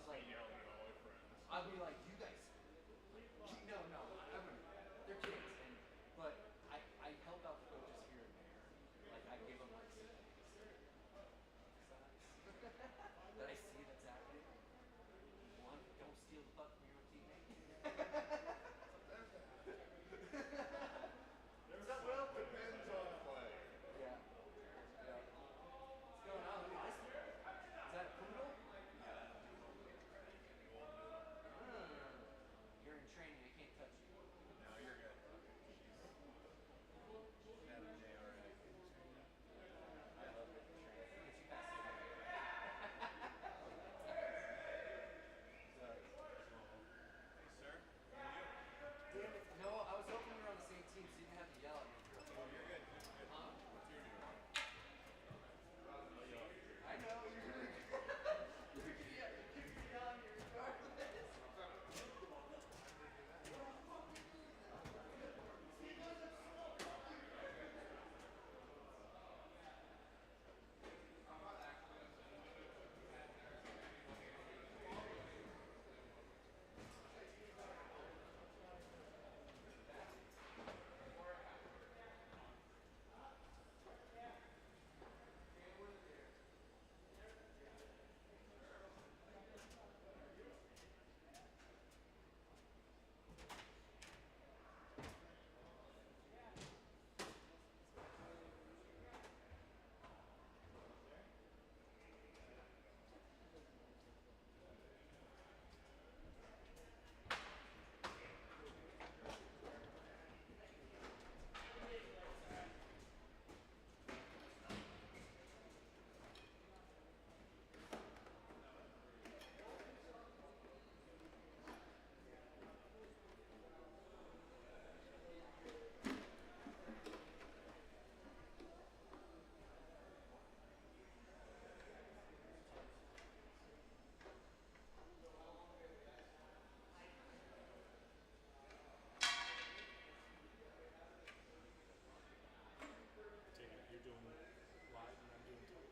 like, yelling at all my friends. I'd be like, you guys, no, I wouldn't. They're kids, but I help out the coaches here and there. Like I give them like some that I see that's happening. One, don't steal the puck from your own teammate. There's some depends on play. Yeah. What's going on? Look at this. Is that a poodle? You're in training. I can't touch you. No, you're good. She's had a day already. I love it. Get you past it. Hey, sir. Damn it. No, I was hoping we were on the same team so you didn't have to yell at me. Oh, you're good. Huh? What team are you on? I know. You're good. You can yell at me regardless. You're doing live and I'm doing talk.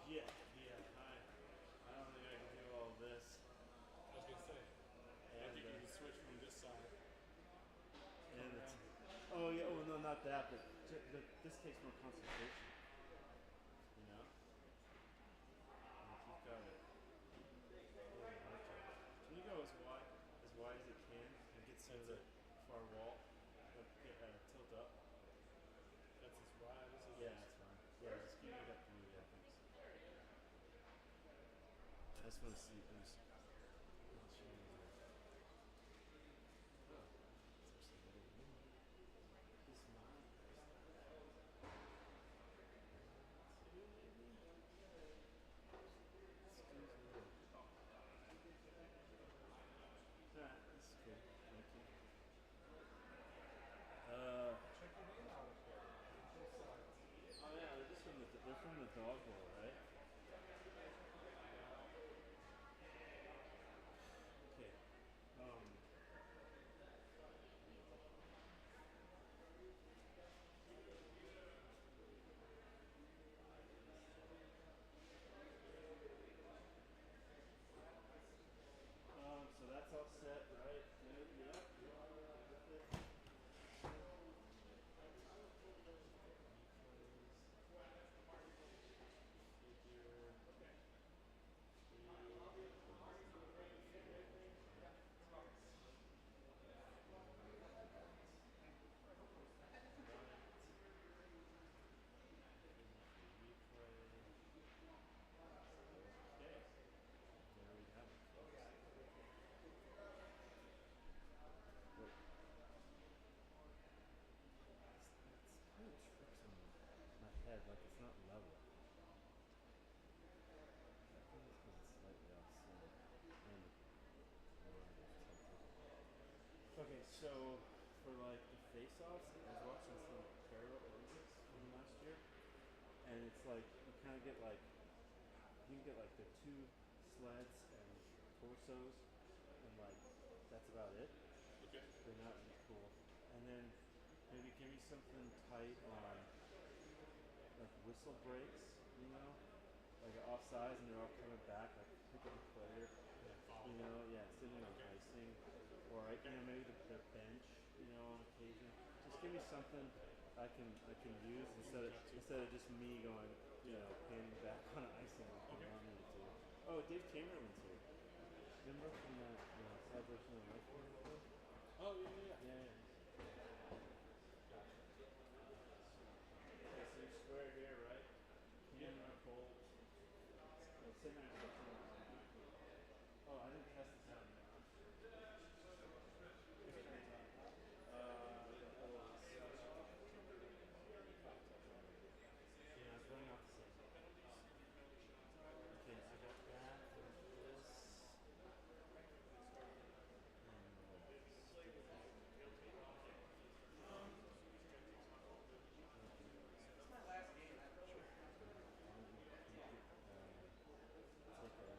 Yeah. I don't think I can do all this. I was gonna say, I think you can switch from this side. And it's, oh yeah, oh no, not that, but this takes more concentration. You know? Like you've got it. Can you go as wide as it can and get to the far wall? Tilt up. That's as wide as it is. Yeah, that's fine. Yeah, just keep it up for me, yeah, thanks. I just want to see who's. This mine. Excuse me. Alright, this is cool. Thank you. Check your name out there. Oh yeah, they're from the dog bowl, right? Okay. So that's all set, right? Yep. Like it's not level. I think it's because it's slightly off center. Okay, so for like the face-offs, I was watching some Parallel Olympics from last year, and it's like you kind of get like you can get like the two sleds and torsos, and like that's about it. Okay. They're not really cool. And then maybe give me something tight on like whistle breaks, you know, like offsides and they're all coming back, like pick up the player. You know, yeah, sitting on icing, or maybe the bench. On occasion. Just give me something I can use instead of just me going, painting back on icing like you Okay. want me to. Oh, Dave Chamberlain's here. Remember from that celebration of life we did? Oh, yeah, yeah, yeah. Yeah, yeah. Gotcha. Okay, so you're square here, right? Yeah. Camera, bolt. Well, sit next to someone. Oh, I didn't test this out yet. Which one's on? The whole switch. Yeah, it's running off the same. Okay, so I got that. This. It's my last game. I Take a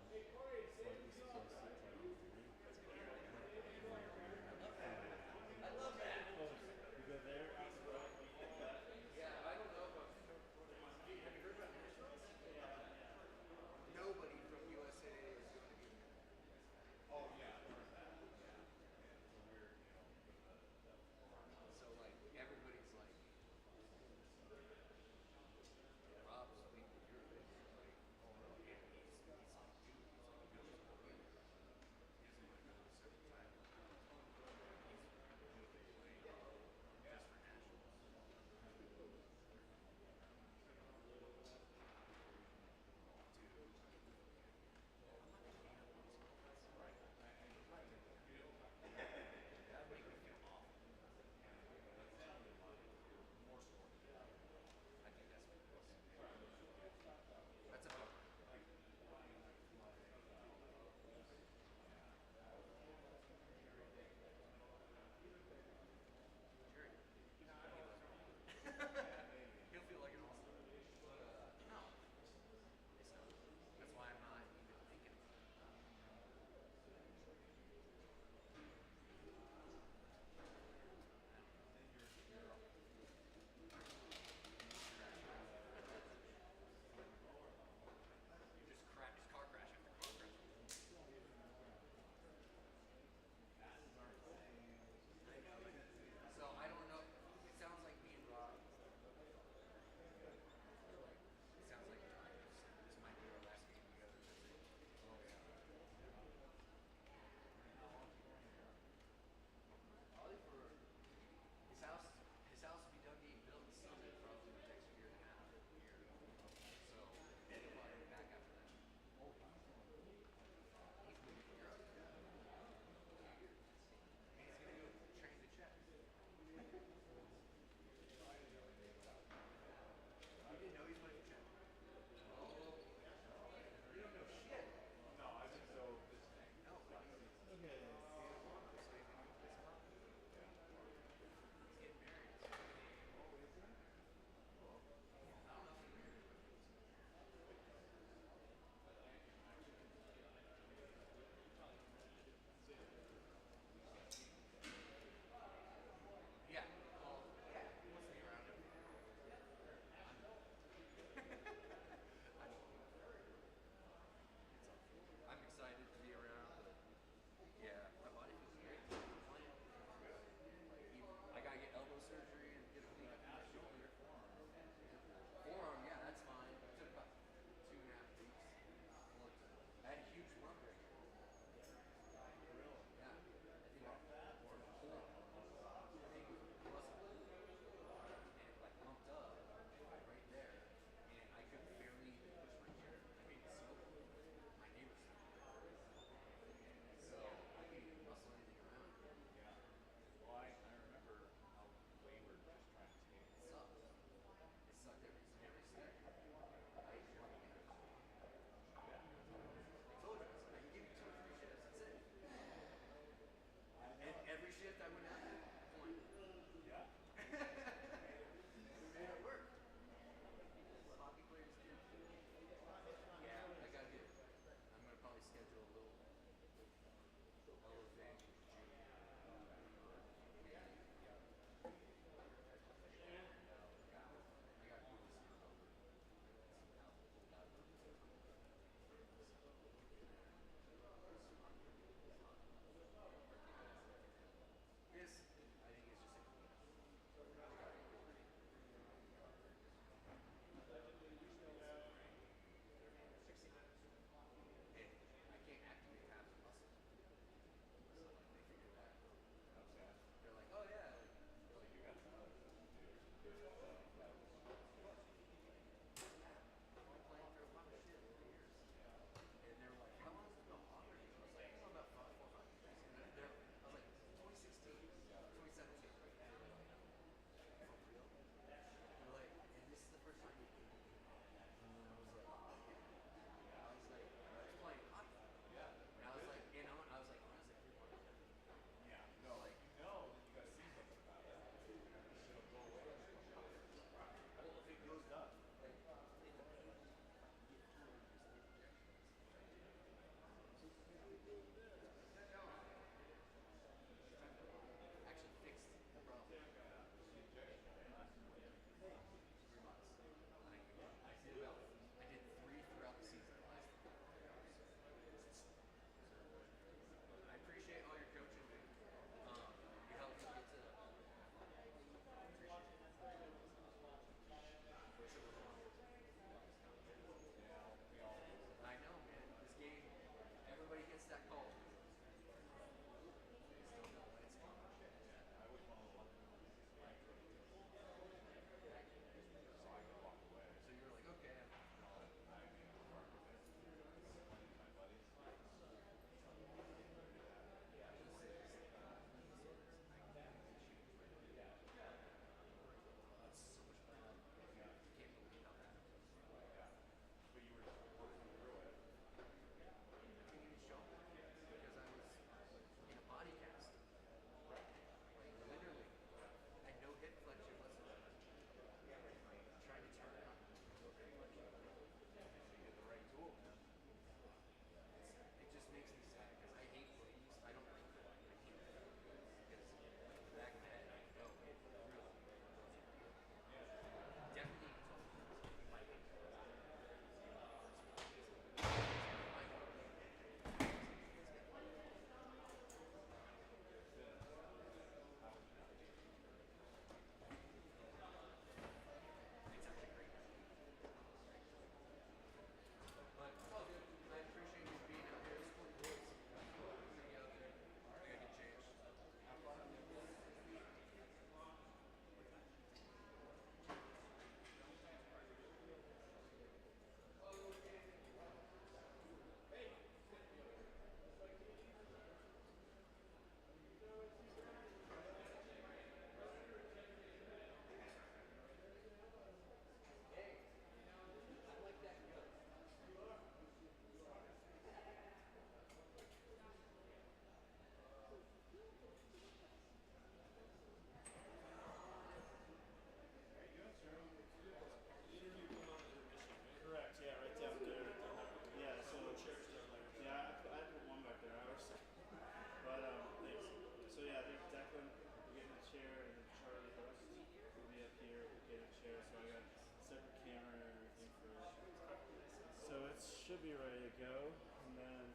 should be ready to go, and then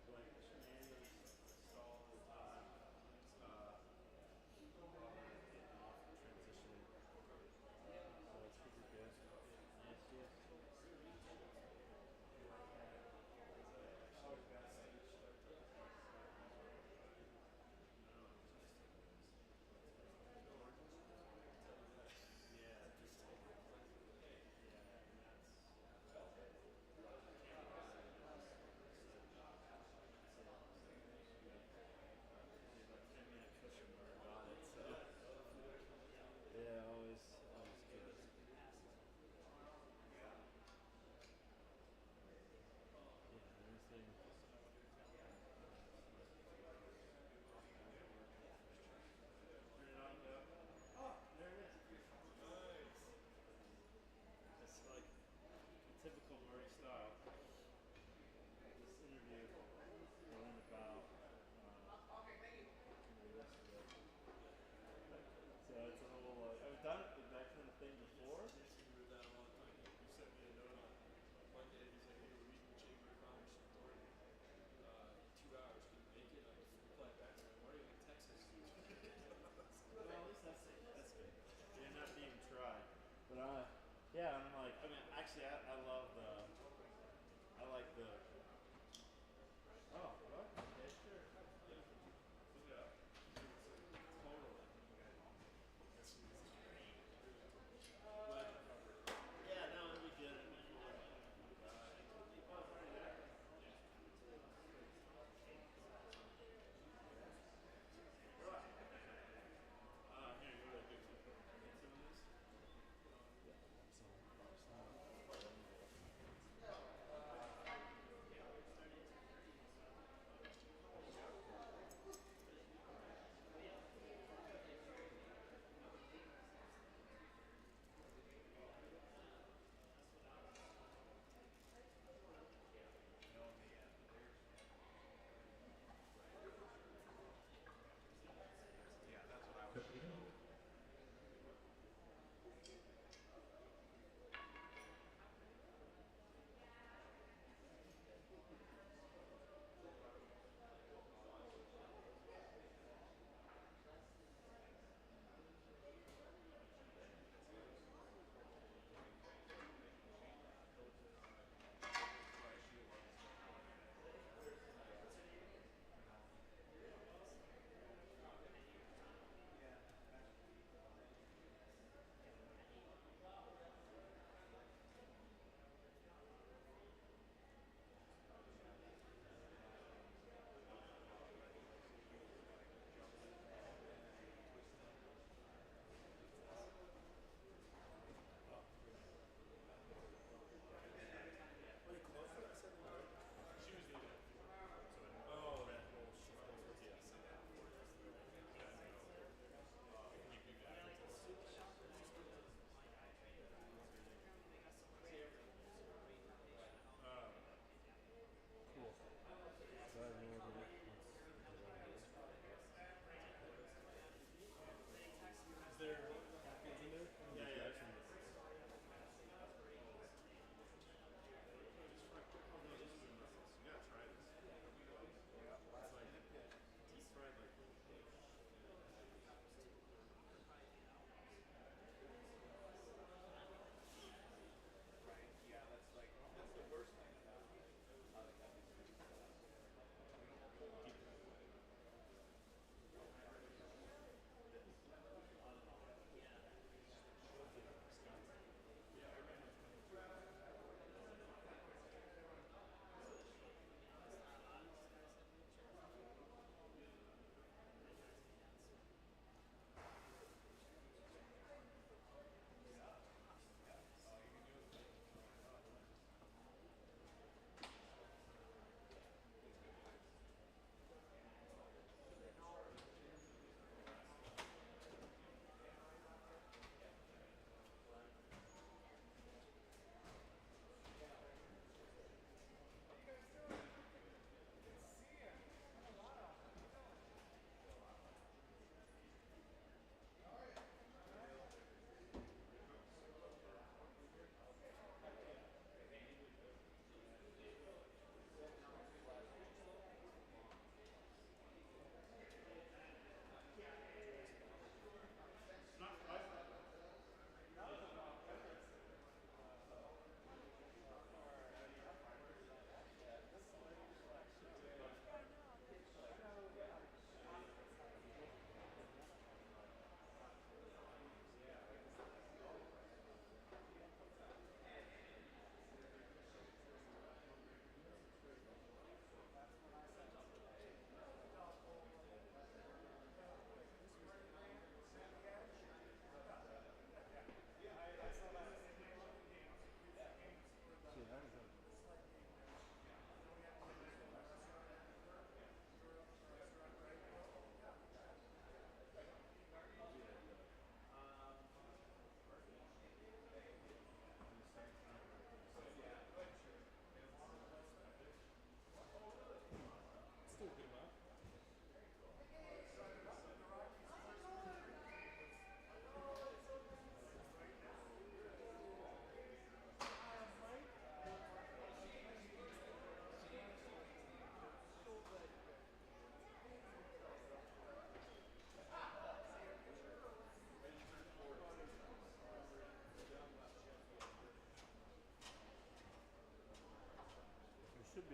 like Manny installed getting off and transitioning, so it's pretty good. Yes, yes. Yeah, just yeah, always good. Yeah, everything. Turn it on, go. Oh, there it is. Nice. It's like typical Murray style. This interview I learned about yesterday. So it's a whole I've done it with that kind of thing before. He used to do that all the time. He sent me a note on Monday. He's like, "Hey, we're meeting the Chamber of Commerce Authority in 2 hours. Can you make it?" I replied back to him, "I'm already in Texas." Well, at least that's good. You didn't have to even try. But yeah, I'm like, I mean, actually, I love I like the. Oh, what? Okay, sure. Look it up. Totally. This is great. Glad you covered it. Yeah, no, it'd be good. It'd be cool. Oh, it's right there. Here, you want to get some of these? Yeah, some.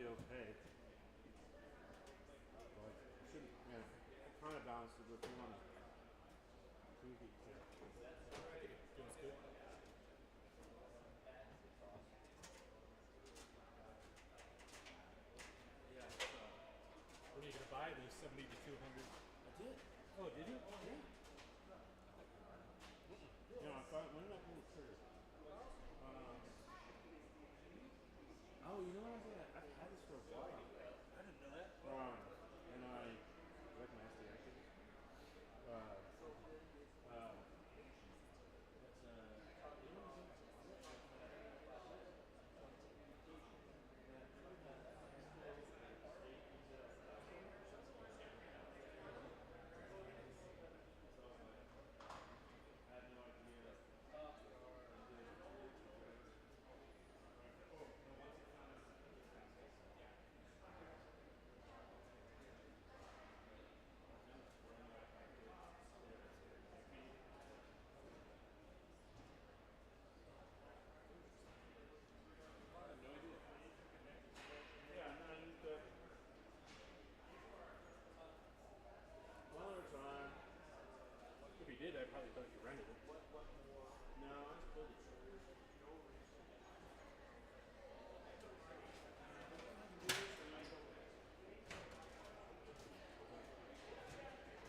be okay. Like, it shouldn't, yeah, kind of balances if you want to tweak it. Feels good. Yeah, When are you gonna buy the 70 to 200? I did. Oh, did you? Yeah. You know, I thought, when did I pull the trigger? Oh, you know what I think? I've had this for a while. I didn't know that. And I recognized the actor. Uh, I had no idea. Yeah, no, I used it one other time. If you did, I probably thought you rented it. No, I just pulled the trigger.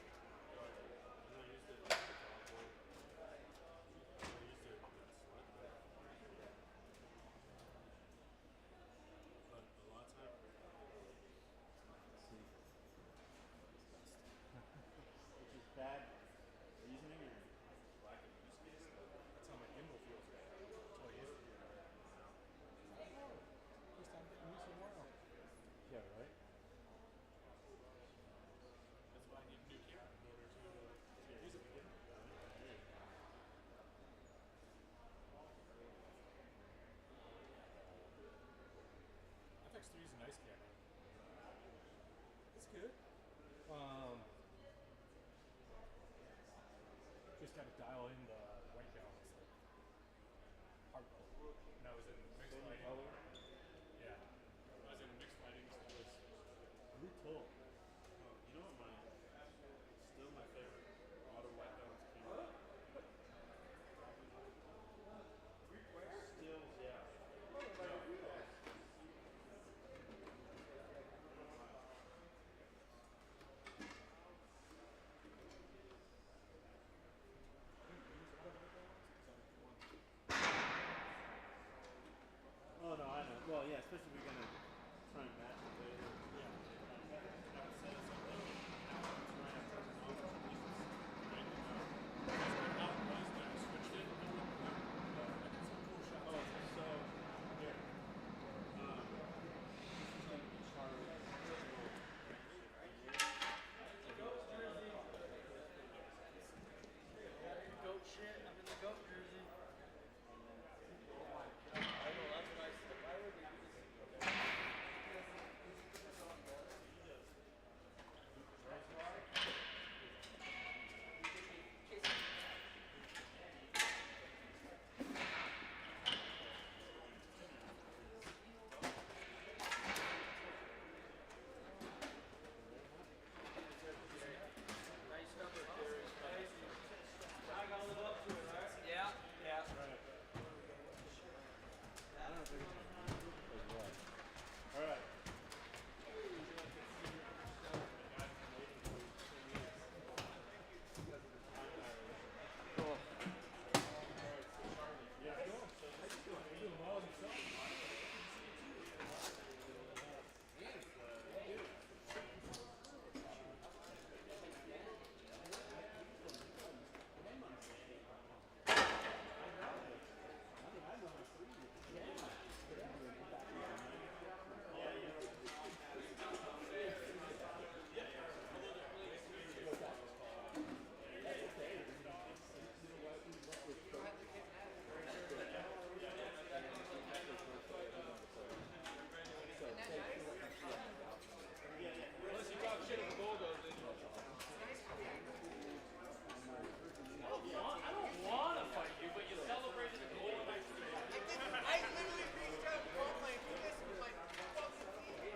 And I used it for the top one. I used it with the sled though. But a lot of time. Let's see. Which is bad reasoning or lack of use case? That's how my gimbal feels. That's all I used to do. First time getting used to it now. Yeah, right? That's why I need a new camera in order to use it again. FX3 is a nice camera. It's good. Just gotta dial in the white balance, like hard mode. When I was in mixed lighting. Color. Yeah. When I was in mixed lighting, so it was Brutal. Oh, you know what still my favorite auto white balance camera? Stills, yeah. Oh no, I know. Well, yeah, especially if you're gonna try and match it later. yeah. Have it set as something. It's right after it's on. Out was when I switched it. I did some cool shots. Oh, so here. This is gonna be Charlie's little friendship right here. Goat jersey. Goat shit. I'm in the goat jersey. I know, that's what I said. Why would they do this? Nice number, Jerry. I got to live up to it, right? Yeah. Yeah. I don't think it's well. All right. Cool. Yeah. Doing well as himself. Unless you talk shit about bulldozers. I don't want to fight you, but you celebrated the goal. I literally reached out and called my fist with my fucking teeth.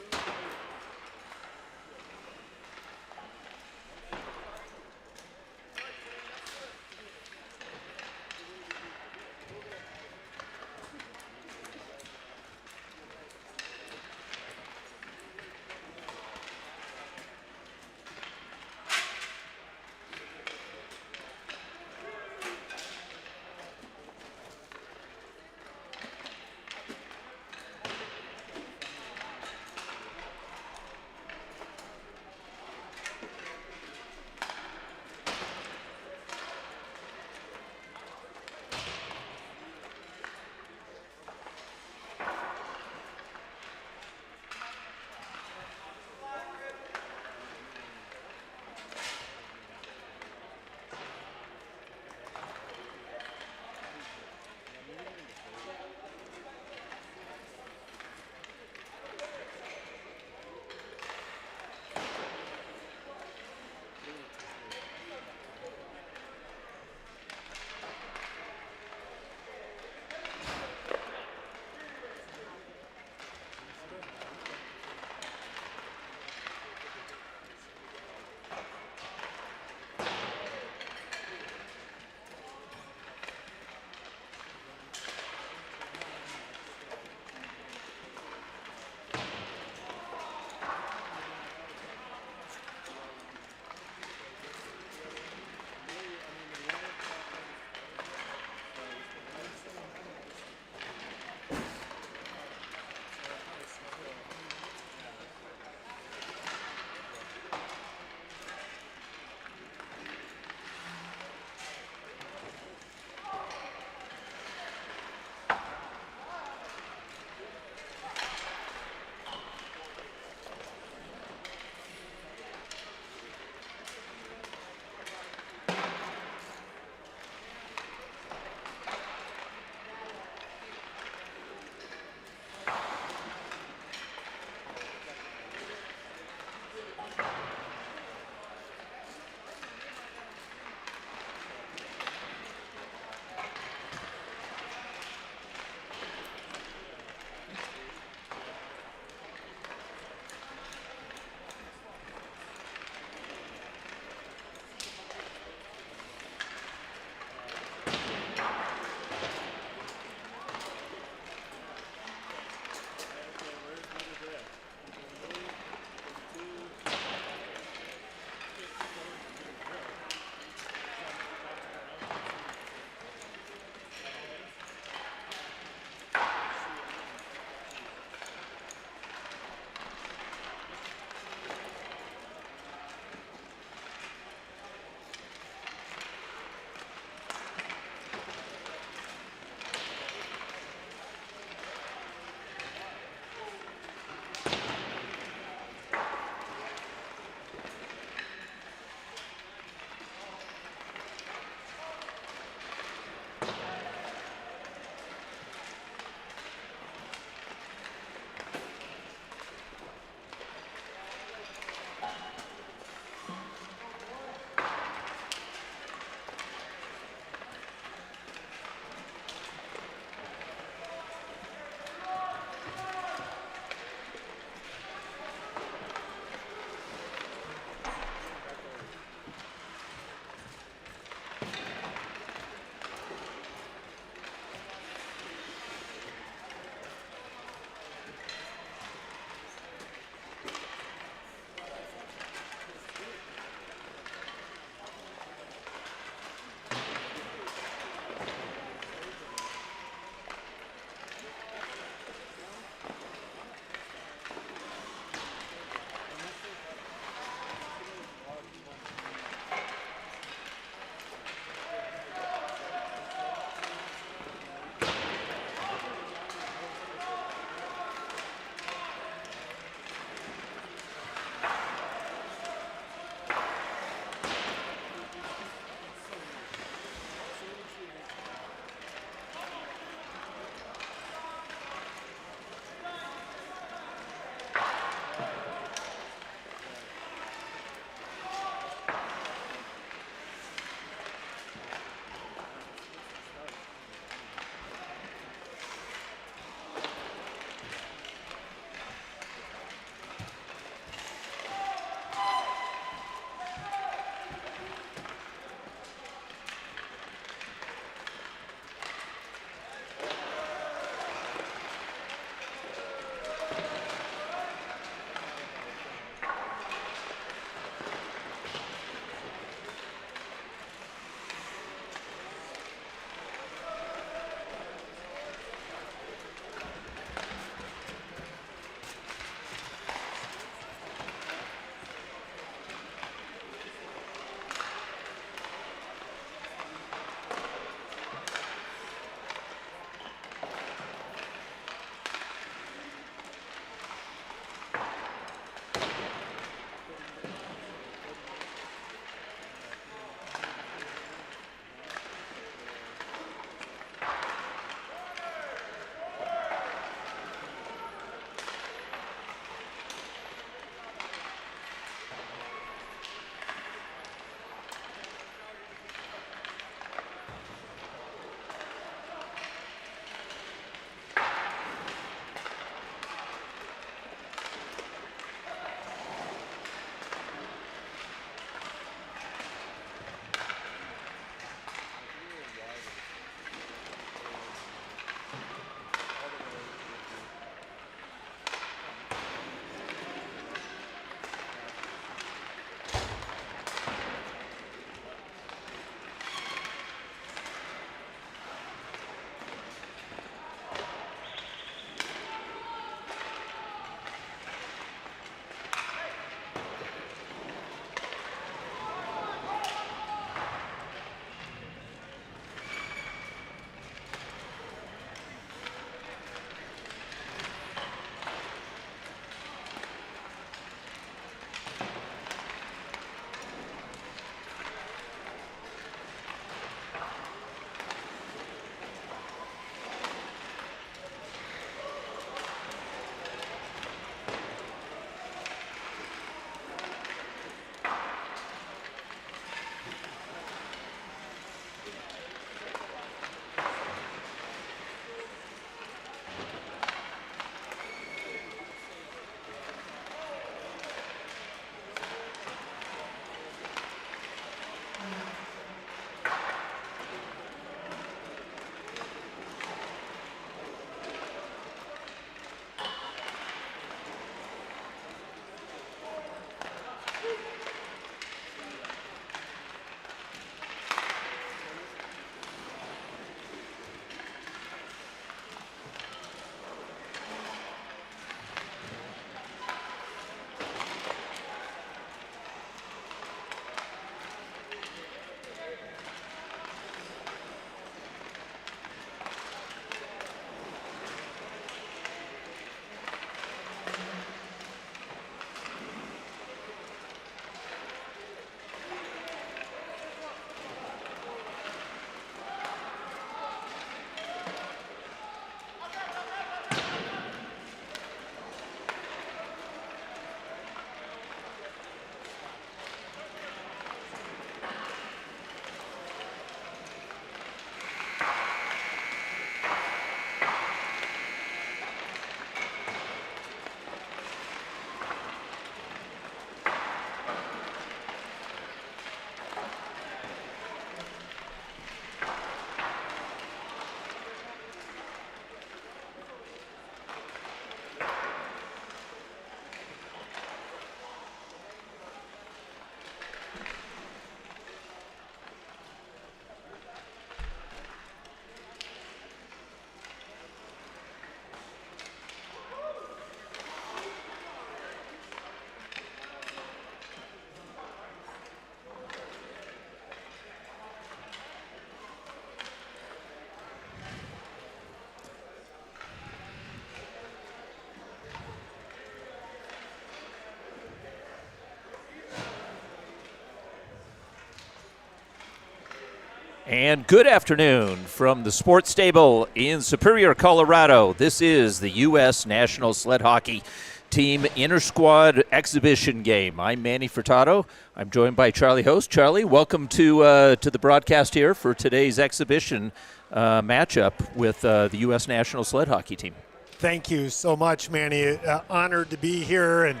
And good afternoon from the Sports Stable in Superior, Colorado. This is the U.S. National Sled Hockey Team Inter-Squad Exhibition Game. I'm Manny Furtado. I'm joined by Charlie Host. Charlie, welcome to the broadcast here for today's exhibition matchup with the U.S. National Sled Hockey Team. Thank you so much, Manny. Honored to be here, and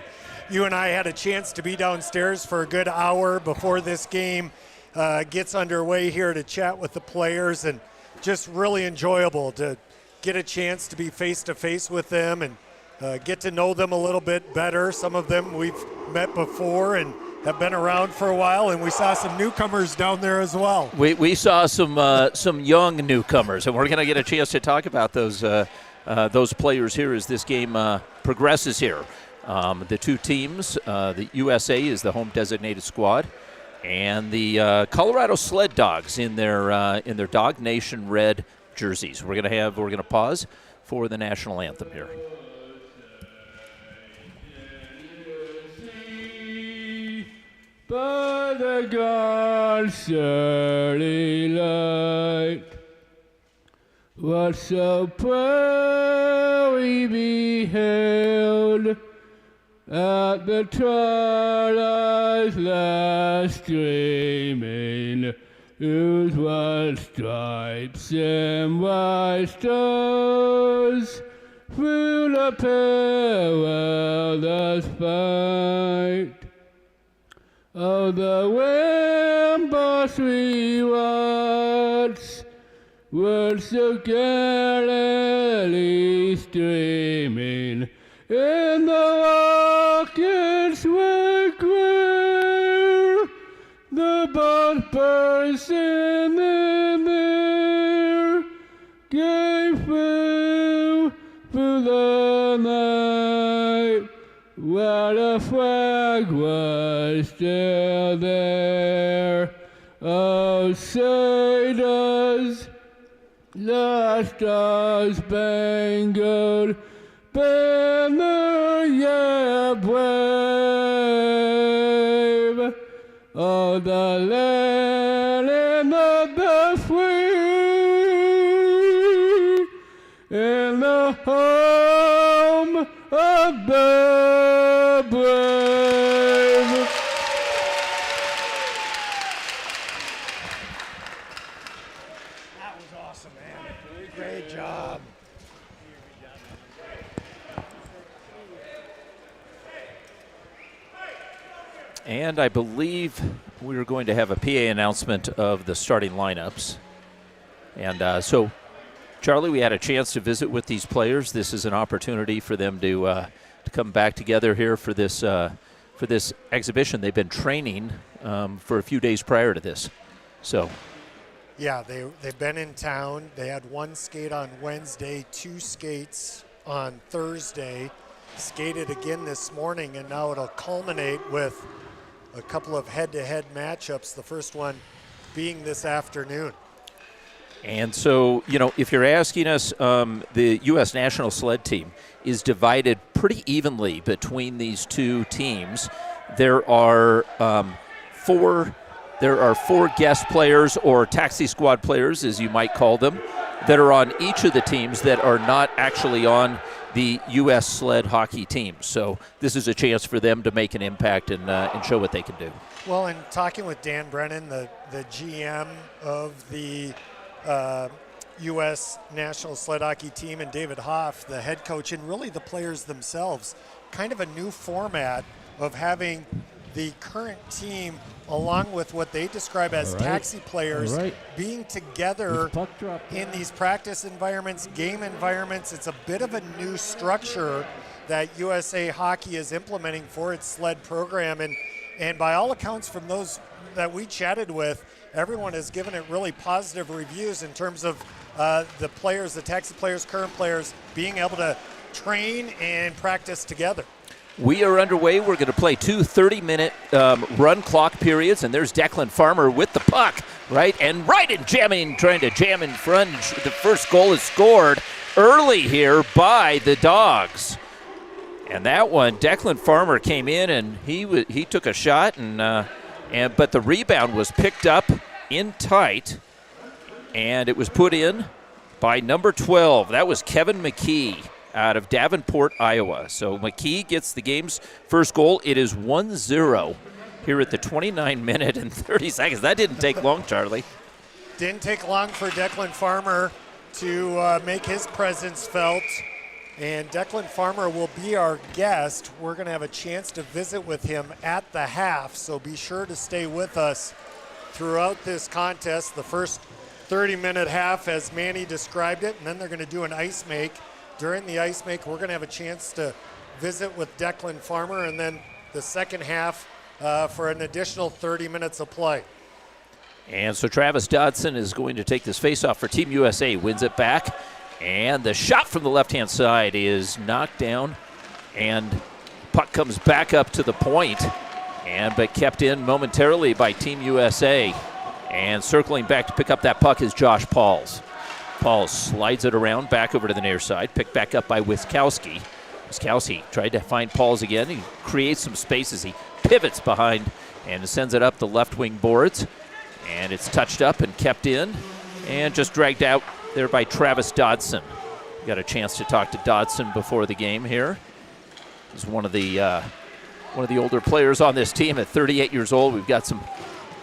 you and I had a chance to be downstairs for a good hour before this game gets underway here to chat with the players, and just really enjoyable to get a chance to be face-to-face with them and get to know them a little bit better. Some of them we've met before and have been around for a while, and we saw some newcomers down there as well. We saw some young newcomers, and we're going to get a chance to talk about those players here as this game progresses here. The two teams, the USA is the home designated squad, and the Colorado Sled Dogs in their Dog Nation red jerseys. We're gonna pause for the national anthem here. By the God's early light, what so proud we beheld at the twilight's last streaming, whose white stripes and white stars through the perilous fight. Oh, the wind-bossed we watched were so gallantly streaming in the rockets were clear, the bombs bursting in there gave through the night, while the flag was still there. Oh, say does the star-spangled banner yet wave? Oh, the land and the free, and the home of the brave. That was awesome, man. Great job. And I believe we are going to have a PA announcement of the starting lineups. And so, Charlie, we had a chance to visit with these players. This is an opportunity for them to come back together here for this exhibition. They've been training for a few days prior to this. So, yeah, they've been in town. They had one skate on Wednesday, two skates on Thursday, skated again this morning, and now it'll culminate with a couple of head-to-head matchups, the first one being this afternoon. And so, if you're asking us, the U.S. National Sled Team is divided pretty evenly between these two teams. There are four guest players, or taxi squad players, as you might call them, that are on each of the teams that are not actually on the U.S. sled hockey team. So this is a chance for them to make an impact and show what they can do. Well, in talking with Dan Brennan, the GM of the U.S. National Sled Hockey Team, and David Hoff, the head coach, and really the players themselves, kind of a new format of having the current team along with what they describe as taxi players being together in these practice environments, game environments. It's a bit of a new structure that USA Hockey is implementing for its sled program. And by all accounts from those that we chatted with, everyone has given it really positive reviews in terms of the players, the taxi players, current players, being able to train and practice together. We are underway. We're going to play two 30-minute run clock periods, and there's Declan Farmer with the puck, right in jamming, trying to jam in front. The first goal is scored early here by the Dawgs. And that one, Declan Farmer came in and he took a shot, but the rebound was picked up in tight and it was put in by number 12. That was Kevin McKee out of Davenport, Iowa. So McKee gets the game's first goal. It is 1-0 here at the 29-minute and 30 seconds. That didn't take long, Charlie. Didn't take long for Declan Farmer to make his presence felt. And Declan Farmer will be our guest. We're going to have a chance to visit with him at the half, so be sure to stay with us throughout this contest. The first 30-minute half, as Manny described it, and then they're going to do an ice make. During the ice make, we're going to have a chance to visit with Declan Farmer, and then the second half for an additional 30 minutes of play. And so Travis Dodson is going to take this faceoff for Team USA, wins it back. And the shot from the left-hand side is knocked down, and puck comes back up to the point, but kept in momentarily by Team USA. And circling back to pick up that puck is Josh Pauls. Pauls slides it around back over to the near side, picked back up by Wiskowski. Wiskowski tried to find Pauls again. He creates some spaces. He pivots behind and sends it up the left wing boards. And it's touched up and kept in and just dragged out there by Travis Dodson. Got a chance to talk to Dodson before the game here. He's one of the older players on this team at 38 years old. We've got some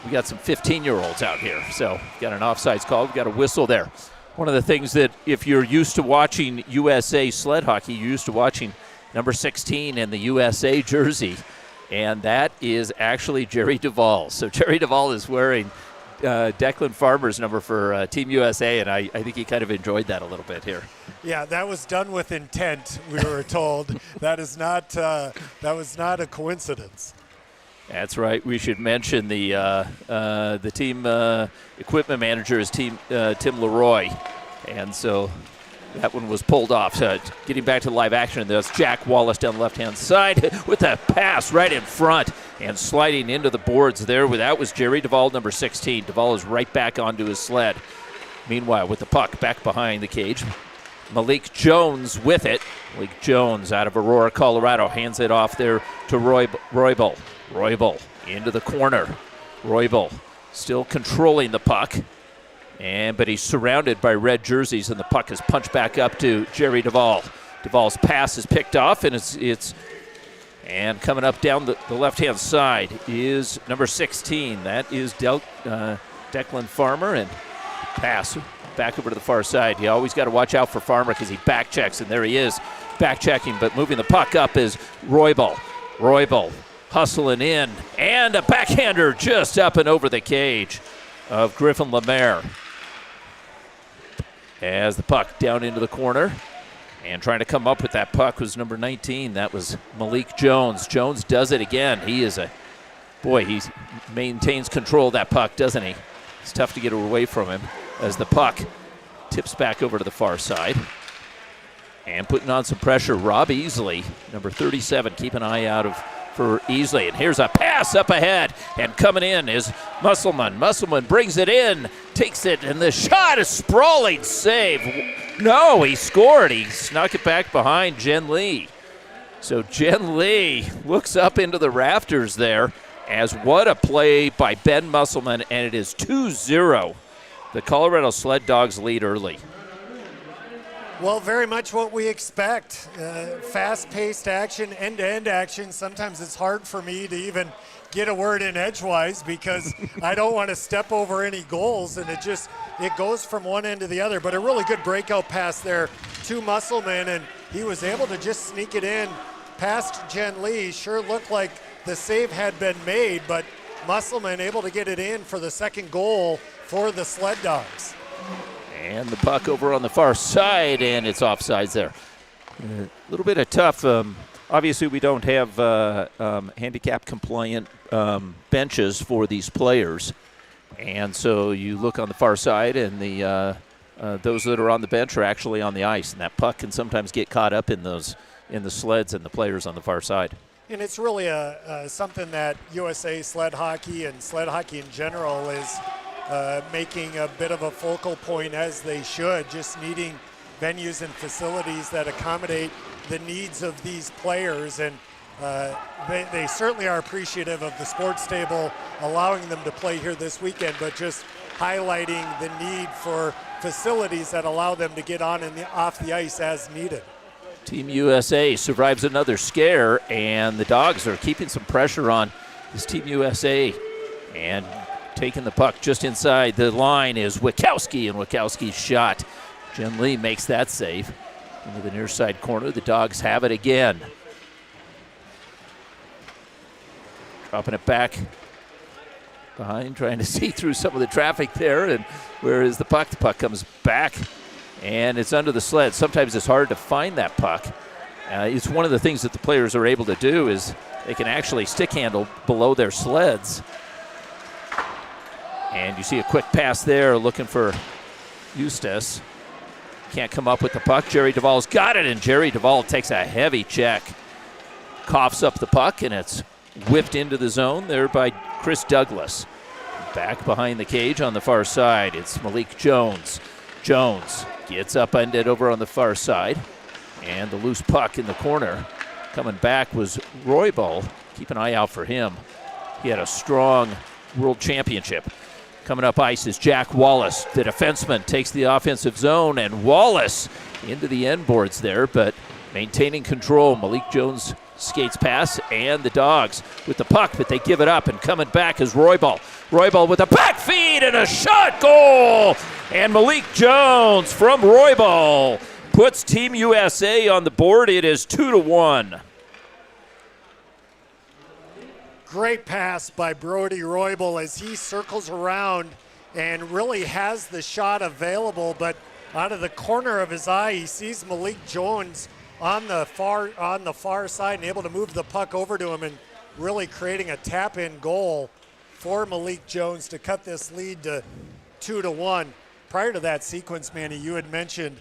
15-year-olds out here. So we've got an offsides call. We've got a whistle there. One of the things that if you're used to watching USA sled hockey, you're used to watching number 16 in the USA jersey, and that is actually Jerry Duvall. So Jerry Duvall is wearing Declan Farmer's number for Team USA, and I think he kind of enjoyed that a little bit here. Yeah, that was done with intent, we were told. That was not a coincidence. That's right. We should mention the team equipment manager is Tim Leroy, and so that one was pulled off. So getting back to live action, there's Jack Wallace down the left-hand side with a pass right in front and sliding into the boards there. That was Jerry Duvall, number 16. Duvall is right back onto his sled. Meanwhile, with the puck back behind the cage, Malik Jones with it. Malik Jones out of Aurora, Colorado, hands it off there to Roybal. Roybal into the corner. Roybal still controlling the puck. But he's surrounded by red jerseys, and the puck is punched back up to Jerry Duvall. Duvall's pass is picked off, and it's coming up down the left-hand side is number 16. That is Declan Farmer, and pass back over to the far side. You always got to watch out for Farmer because he back checks, and there he is back checking, but moving the puck up is Roybal. Roybal hustling in, and a backhander just up and over the cage of Griffin Lemaire. As the puck down into the corner, and trying to come up with that puck was number 19. That was Malik Jones. Jones does it again. He maintains control of that puck, doesn't he? It's tough to get away from him as the puck tips back over to the far side. And putting on some pressure, Rob Easley, number 37. Keep an eye out for Easley. And here's a pass up ahead, and coming in is Musselman. Musselman brings it in, takes it, and the shot is sprawling save. No, he scored. He snuck it back behind Jen Lee. So Jen Lee looks up into the rafters there, as what a play by Ben Musselman, and it is 2-0. The Colorado Sled Dogs lead early. Well, very much what we expect. Fast-paced action, end-to-end action. Sometimes it's hard for me to even get a word in edgewise because I don't want to step over any goals, and it goes from one end to the other. But a really good breakout pass there to Musselman, and he was able to just sneak it in past Jen Lee. Sure looked like the save had been made, but Musselman able to get it in for the second goal for the Sled Dogs. And the puck over on the far side, and it's offsides there. A little bit of tough. Obviously, we don't have handicap-compliant benches for these players. And so you look on the far side, and those that are on the bench are actually on the ice. And that puck can sometimes get caught up in the sleds and the players on the far side. And it's really something that USA sled hockey and sled hockey in general is making a bit of a focal point, as they should, just needing venues and facilities that accommodate the needs of these players. And they certainly are appreciative of the SportStable allowing them to play here this weekend, but just highlighting the need for facilities that allow them to get on and off the ice as needed. Team USA survives another scare, and the Dawgs are keeping some pressure on this Team USA. And taking the puck just inside the line is Wachowski, and Wachowski's shot. Jen Lee makes that save. Into the near side corner, the Dawgs have it again. Dropping it back behind, trying to see through some of the traffic there. And where is the puck? The puck comes back, and it's under the sled. Sometimes it's hard to find that puck. It's one of the things that the players are able to do is they can actually stick handle below their sleds. And you see a quick pass there looking for Eustace. Can't come up with the puck. Jerry Duvall's got it, and Jerry Duvall takes a heavy check. Coughs up the puck, and it's whipped into the zone there by Chris Douglas. Back behind the cage on the far side, it's Malik Jones. Jones gets upended over on the far side, and the loose puck in the corner. Coming back was Roybal. Keep an eye out for him. He had a strong World Championship. Coming up ice is Jack Wallace. The defenseman takes the offensive zone, and Wallace into the end boards there, but maintaining control. Malik Jones skates past, and the Dawgs with the puck, but they give it up, and coming back is Roybal. Roybal with a back feed and a shot, goal! And Malik Jones from Roybal puts Team USA on the board. It is 2-1. Great pass by Brody Roybal as he circles around and really has the shot available, but out of the corner of his eye, he sees Malik Jones on the far side and able to move the puck over to him and really creating a tap-in goal for Malik Jones to cut this lead to 2-1. Prior to that sequence, Manny, you had mentioned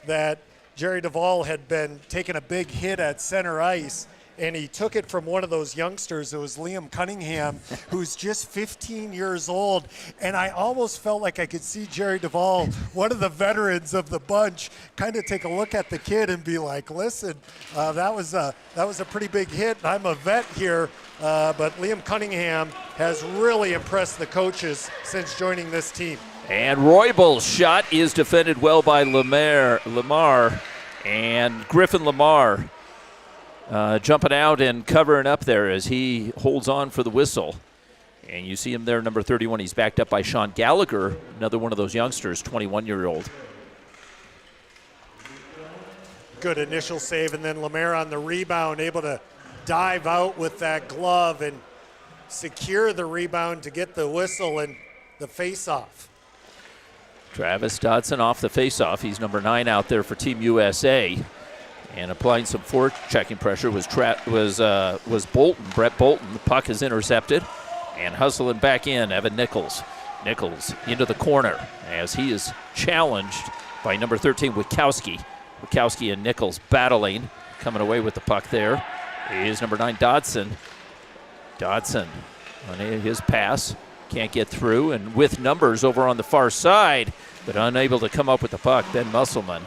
that Jerry Duvall had been taking a big hit at center ice, and he took it from one of those youngsters. It was Liam Cunningham, who's just 15 years old. And I almost felt like I could see Jerry Duvall, one of the veterans of the bunch, kind of take a look at the kid and be like, listen, that was a pretty big hit. I'm a vet here. But Liam Cunningham has really impressed the coaches since joining this team. And Roybal's shot is defended well by Lamar. And Griffin Lamar jumping out and covering up there as he holds on for the whistle. And you see him there, number 31. He's backed up by Sean Gallagher, another one of those youngsters, 21-year-old. Good initial save, and then Lemaire on the rebound, able to dive out with that glove and secure the rebound to get the whistle and the face-off. Travis Dodson off the face-off. He's number 9 out there for Team USA. And applying some forechecking pressure was Bolton, Brett Bolton. The puck is intercepted. And hustling back in, Evan Nichols. Nichols into the corner as he is challenged by number 13, Wachowski. Wachowski and Nichols battling, coming away with the puck there is number 9, Dodson. Dodson on his pass, can't get through, and with numbers over on the far side, but unable to come up with the puck. Ben Musselman.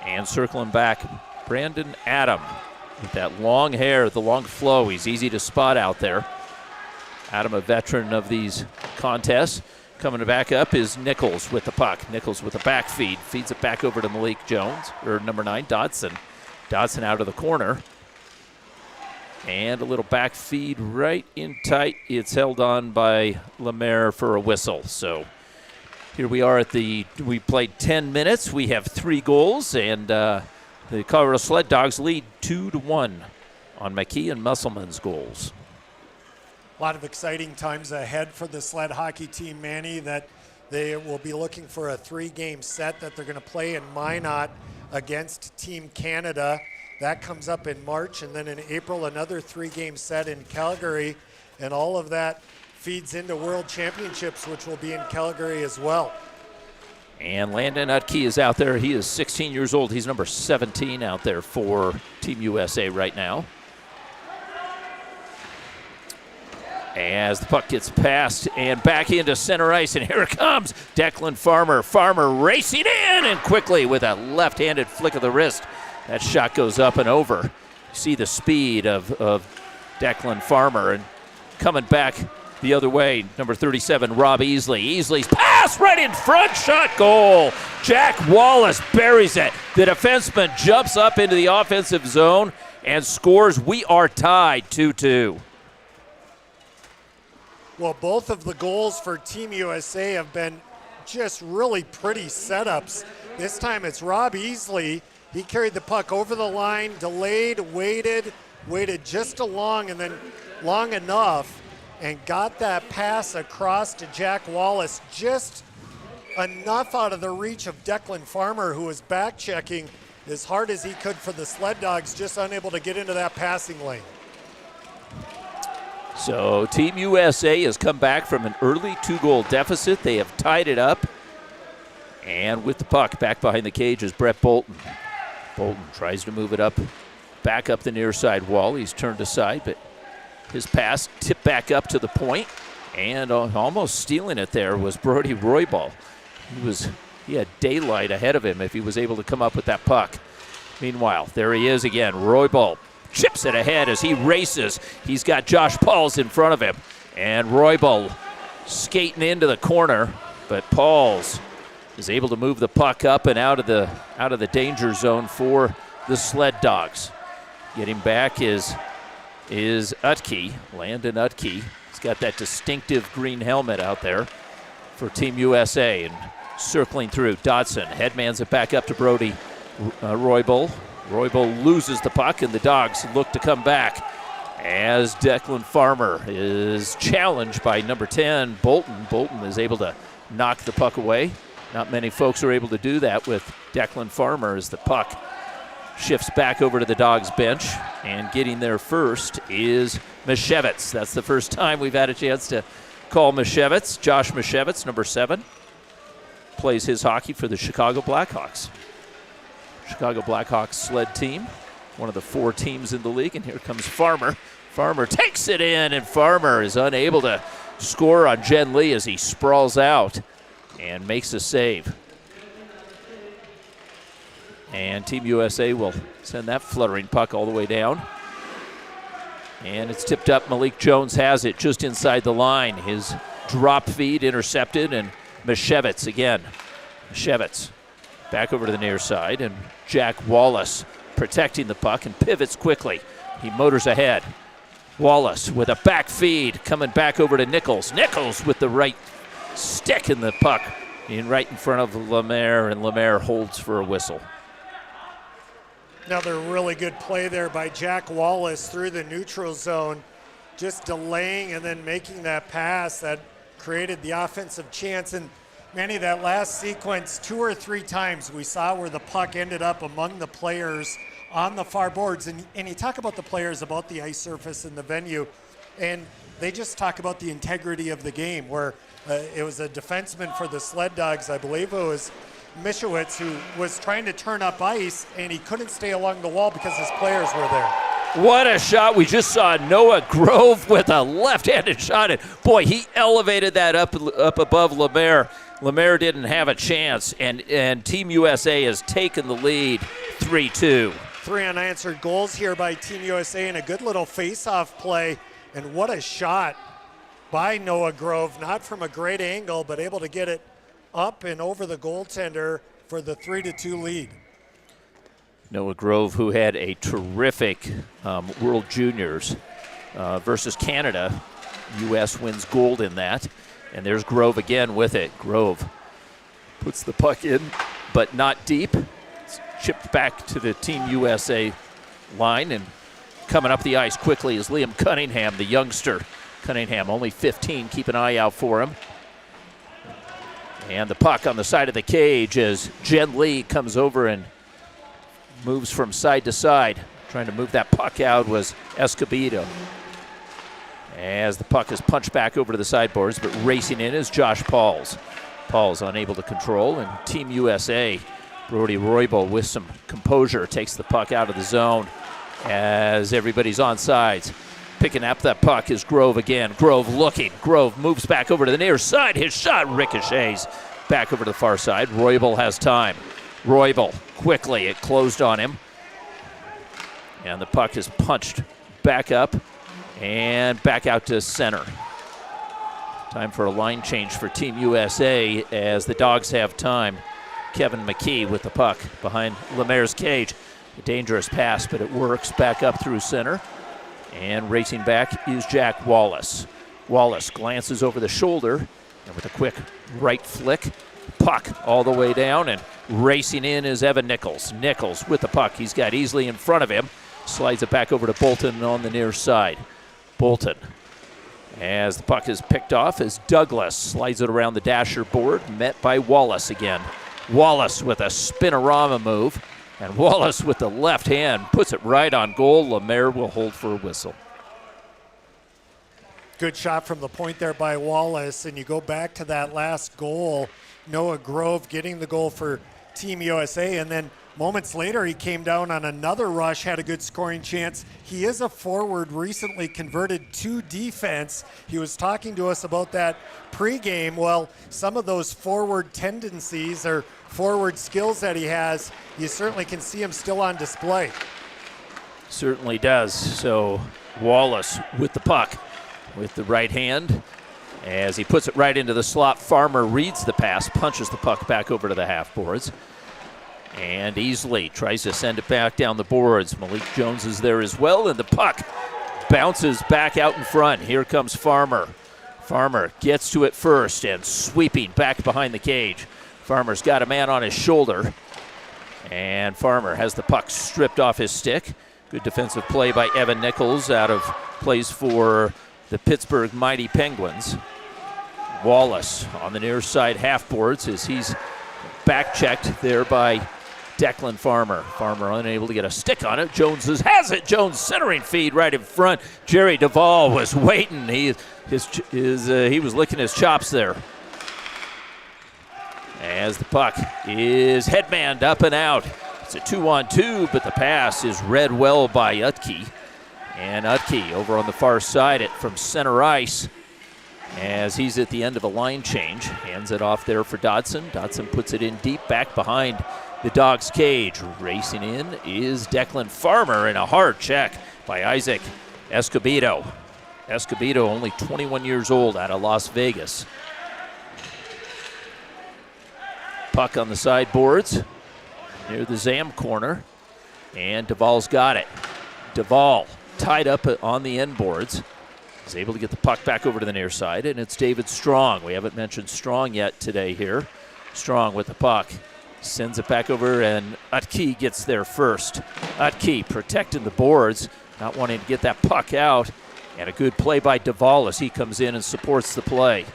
And circling back, Brandon Adam with that long hair, the long flow. He's easy to spot out there. Adam, a veteran of these contests. Coming back up is Nichols with the puck. Nichols with a back feed. Feeds it back over to Malik Jones, or number 9, Dodson. Dodson out of the corner. And a little back feed right in tight. It's held on by Lemaire for a whistle. So here we are we played 10 minutes. We have 3 goals, and the Colorado Sled Dogs lead 2-1 on McKee and Musselman's goals. A lot of exciting times ahead for the Sled hockey team, Manny, that they will be looking for a 3-game set that they're going to play in Minot against Team Canada. That comes up in March, and then in April, another 3-game set in Calgary, and all of that feeds into World Championships, which will be in Calgary as well. And Landon Utke is out there. He is 16 years old. He's number 17 out there for Team USA right now. As the puck gets passed and back into center ice, and here it comes, Declan Farmer. Farmer racing in, and quickly with a left-handed flick of the wrist, that shot goes up and over. You see the speed of Declan Farmer, and coming back the other way. Number 37, Rob Easley. Easley's pass right in front, shot goal. Jack Wallace buries it. The defenseman jumps up into the offensive zone and scores. We are tied 2-2. Well, both of the goals for Team USA have been just really pretty setups. This time it's Rob Easley. He carried the puck over the line, delayed, waited just long and then long enough, and got that pass across to Jack Wallace, just enough out of the reach of Declan Farmer, who was back checking as hard as he could for the Sled Dogs, just unable to get into that passing lane. So Team USA has come back from an early 2-goal deficit. They have tied it up. And with the puck back behind the cage is Brett Bolton. Bolton tries to move it up, back up the near side wall. He's turned aside, but his pass tipped back up to the point, and almost stealing it there was Brody Roybal. He had daylight ahead of him if he was able to come up with that puck. Meanwhile, there he is again. Roybal chips it ahead as he races. He's got Josh Pauls in front of him, and Roybal skating into the corner, but Pauls is able to move the puck up and out of the danger zone for the Sled Dogs. Getting back is Utke, Landon Utke. He's got that distinctive green helmet out there for Team USA, and circling through. Dodson headmans it back up to Brody Roybal. Roybal loses the puck, and the Dogs look to come back as Declan Farmer is challenged by number 10, Bolton. Bolton is able to knock the puck away. Not many folks are able to do that with Declan Farmer as the puck shifts back over to the Dogs bench, and getting there first is Mashevitz. That's the first time we've had a chance to call Mashevitz. Josh Mashevitz, number 7, plays his hockey for the Chicago Blackhawks. Chicago Blackhawks sled team, one of the 4 teams in the league, and here comes Farmer. Farmer takes it in, and Farmer is unable to score on Jen Lee as he sprawls out and makes a save. And Team USA will send that fluttering puck all the way down. And it's tipped up. Malik Jones has it just inside the line. His drop feed intercepted, and Mashevitz again. Mashevitz back over to the near side, and Jack Wallace protecting the puck and pivots quickly. He motors ahead. Wallace with a back feed coming back over to Nichols. Nichols with the right stick in the puck right in front of Lemaire, and Lemaire holds for a whistle. Another really good play there by Jack Wallace through the neutral zone, just delaying and then making that pass that created the offensive chance. And Manny, that last sequence, 2 or 3 times we saw where the puck ended up among the players on the far boards. And you talk about the players, about the ice surface and the venue, and they just talk about the integrity of the game, where it was a defenseman for the Sled Dogs, I believe it was Mishowitz, who was trying to turn up ice, and he couldn't stay along the wall because his players were there. What a shot. We just saw Noah Grove with a left-handed shot, and boy, he elevated that up above Lemaire. Lemaire didn't have a chance, and Team USA has taken the lead 3-2. 3 unanswered goals here by Team USA, and a good little face-off play. And what a shot by Noah Grove, not from a great angle, but able to get it up and over the goaltender for the 3-2 lead. Noah Grove, who had a terrific World Juniors versus Canada. U.S. wins gold in that. And there's Grove again with it. Grove puts the puck in, but not deep. It's chipped back to the Team USA line, and coming up the ice quickly is Liam Cunningham, the youngster. Cunningham, only 15. Keep an eye out for him. And the puck on the side of the cage as Jen Lee comes over and moves from side to side. Trying to move that puck out was Escobedo. As the puck is punched back over to the sideboards, but racing in is Josh Pauls. Pauls unable to control, and Team USA, Brody Roybal with some composure, takes the puck out of the zone as everybody's on sides. Picking up that puck is Grove again. Grove looking. Grove moves back over to the near side. His shot ricochets back over to the far side. Roybal has time. Roybal quickly. It closed on him. And the puck is punched back up and back out to center. Time for a line change for Team USA as the Dawgs have time. Kevin McKee with the puck behind Lemaire's cage. A dangerous pass, but it works. Back up through center. And racing back is Jack Wallace. Wallace glances over the shoulder, and with a quick right flick, puck all the way down, and racing in is Evan Nichols. Nichols with the puck. He's got Easley in front of him. Slides it back over to Bolton on the near side. Bolton, as the puck is picked off, as Douglas slides it around the dasher board, met by Wallace again. Wallace with a spinorama move, and Wallace with the left hand puts it right on goal. Lemaire will hold for a whistle. Good shot from the point there by Wallace, and you go back to that last goal, Noah Grove getting the goal for Team USA, and then moments later he came down on another rush, had a good scoring chance. He is a forward, recently converted to defense. He was talking to us about that pregame. Well, some of those forward tendencies or forward skills that he has, you certainly can see him still on display. Certainly does. So Wallace with the puck with the right hand. As he puts it right into the slot, Farmer reads the pass, punches the puck back over to the half boards. And Easley tries to send it back down the boards. Malik Jones is there as well, and the puck bounces back out in front. Here comes Farmer. Farmer gets to it first and sweeping back behind the cage. Farmer's got a man on his shoulder, and Farmer has the puck stripped off his stick. Good defensive play by Evan Nichols out of plays for the Pittsburgh Mighty Penguins. Wallace on the near side half boards as he's back checked there by Declan Farmer. Farmer unable to get a stick on it. Jones has it. Jones centering feed right in front. Jerry Duvall was waiting. He was licking his chops there. As the puck is headmanned up and out. It's a 2-on-2, but the pass is read well by Utke. And Utke over on the far side from center ice as he's at the end of a line change. Hands it off there for Dodson. Dodson puts it in deep back behind the Dawgs cage. Racing in is Declan Farmer, and a hard check by Isaac Escobedo. Escobedo, only 21 years old, out of Las Vegas. Puck on the sideboards near the Zam corner, and Duvall's got it. Duvall tied up on the end boards. Is able to get the puck back over to the near side, and it's David Strong. We haven't mentioned Strong yet today here. Strong with the puck. Sends it back over, and Utke gets there first. Utke protecting the boards, not wanting to get that puck out. And a good play by Duvall as he comes in and supports the play.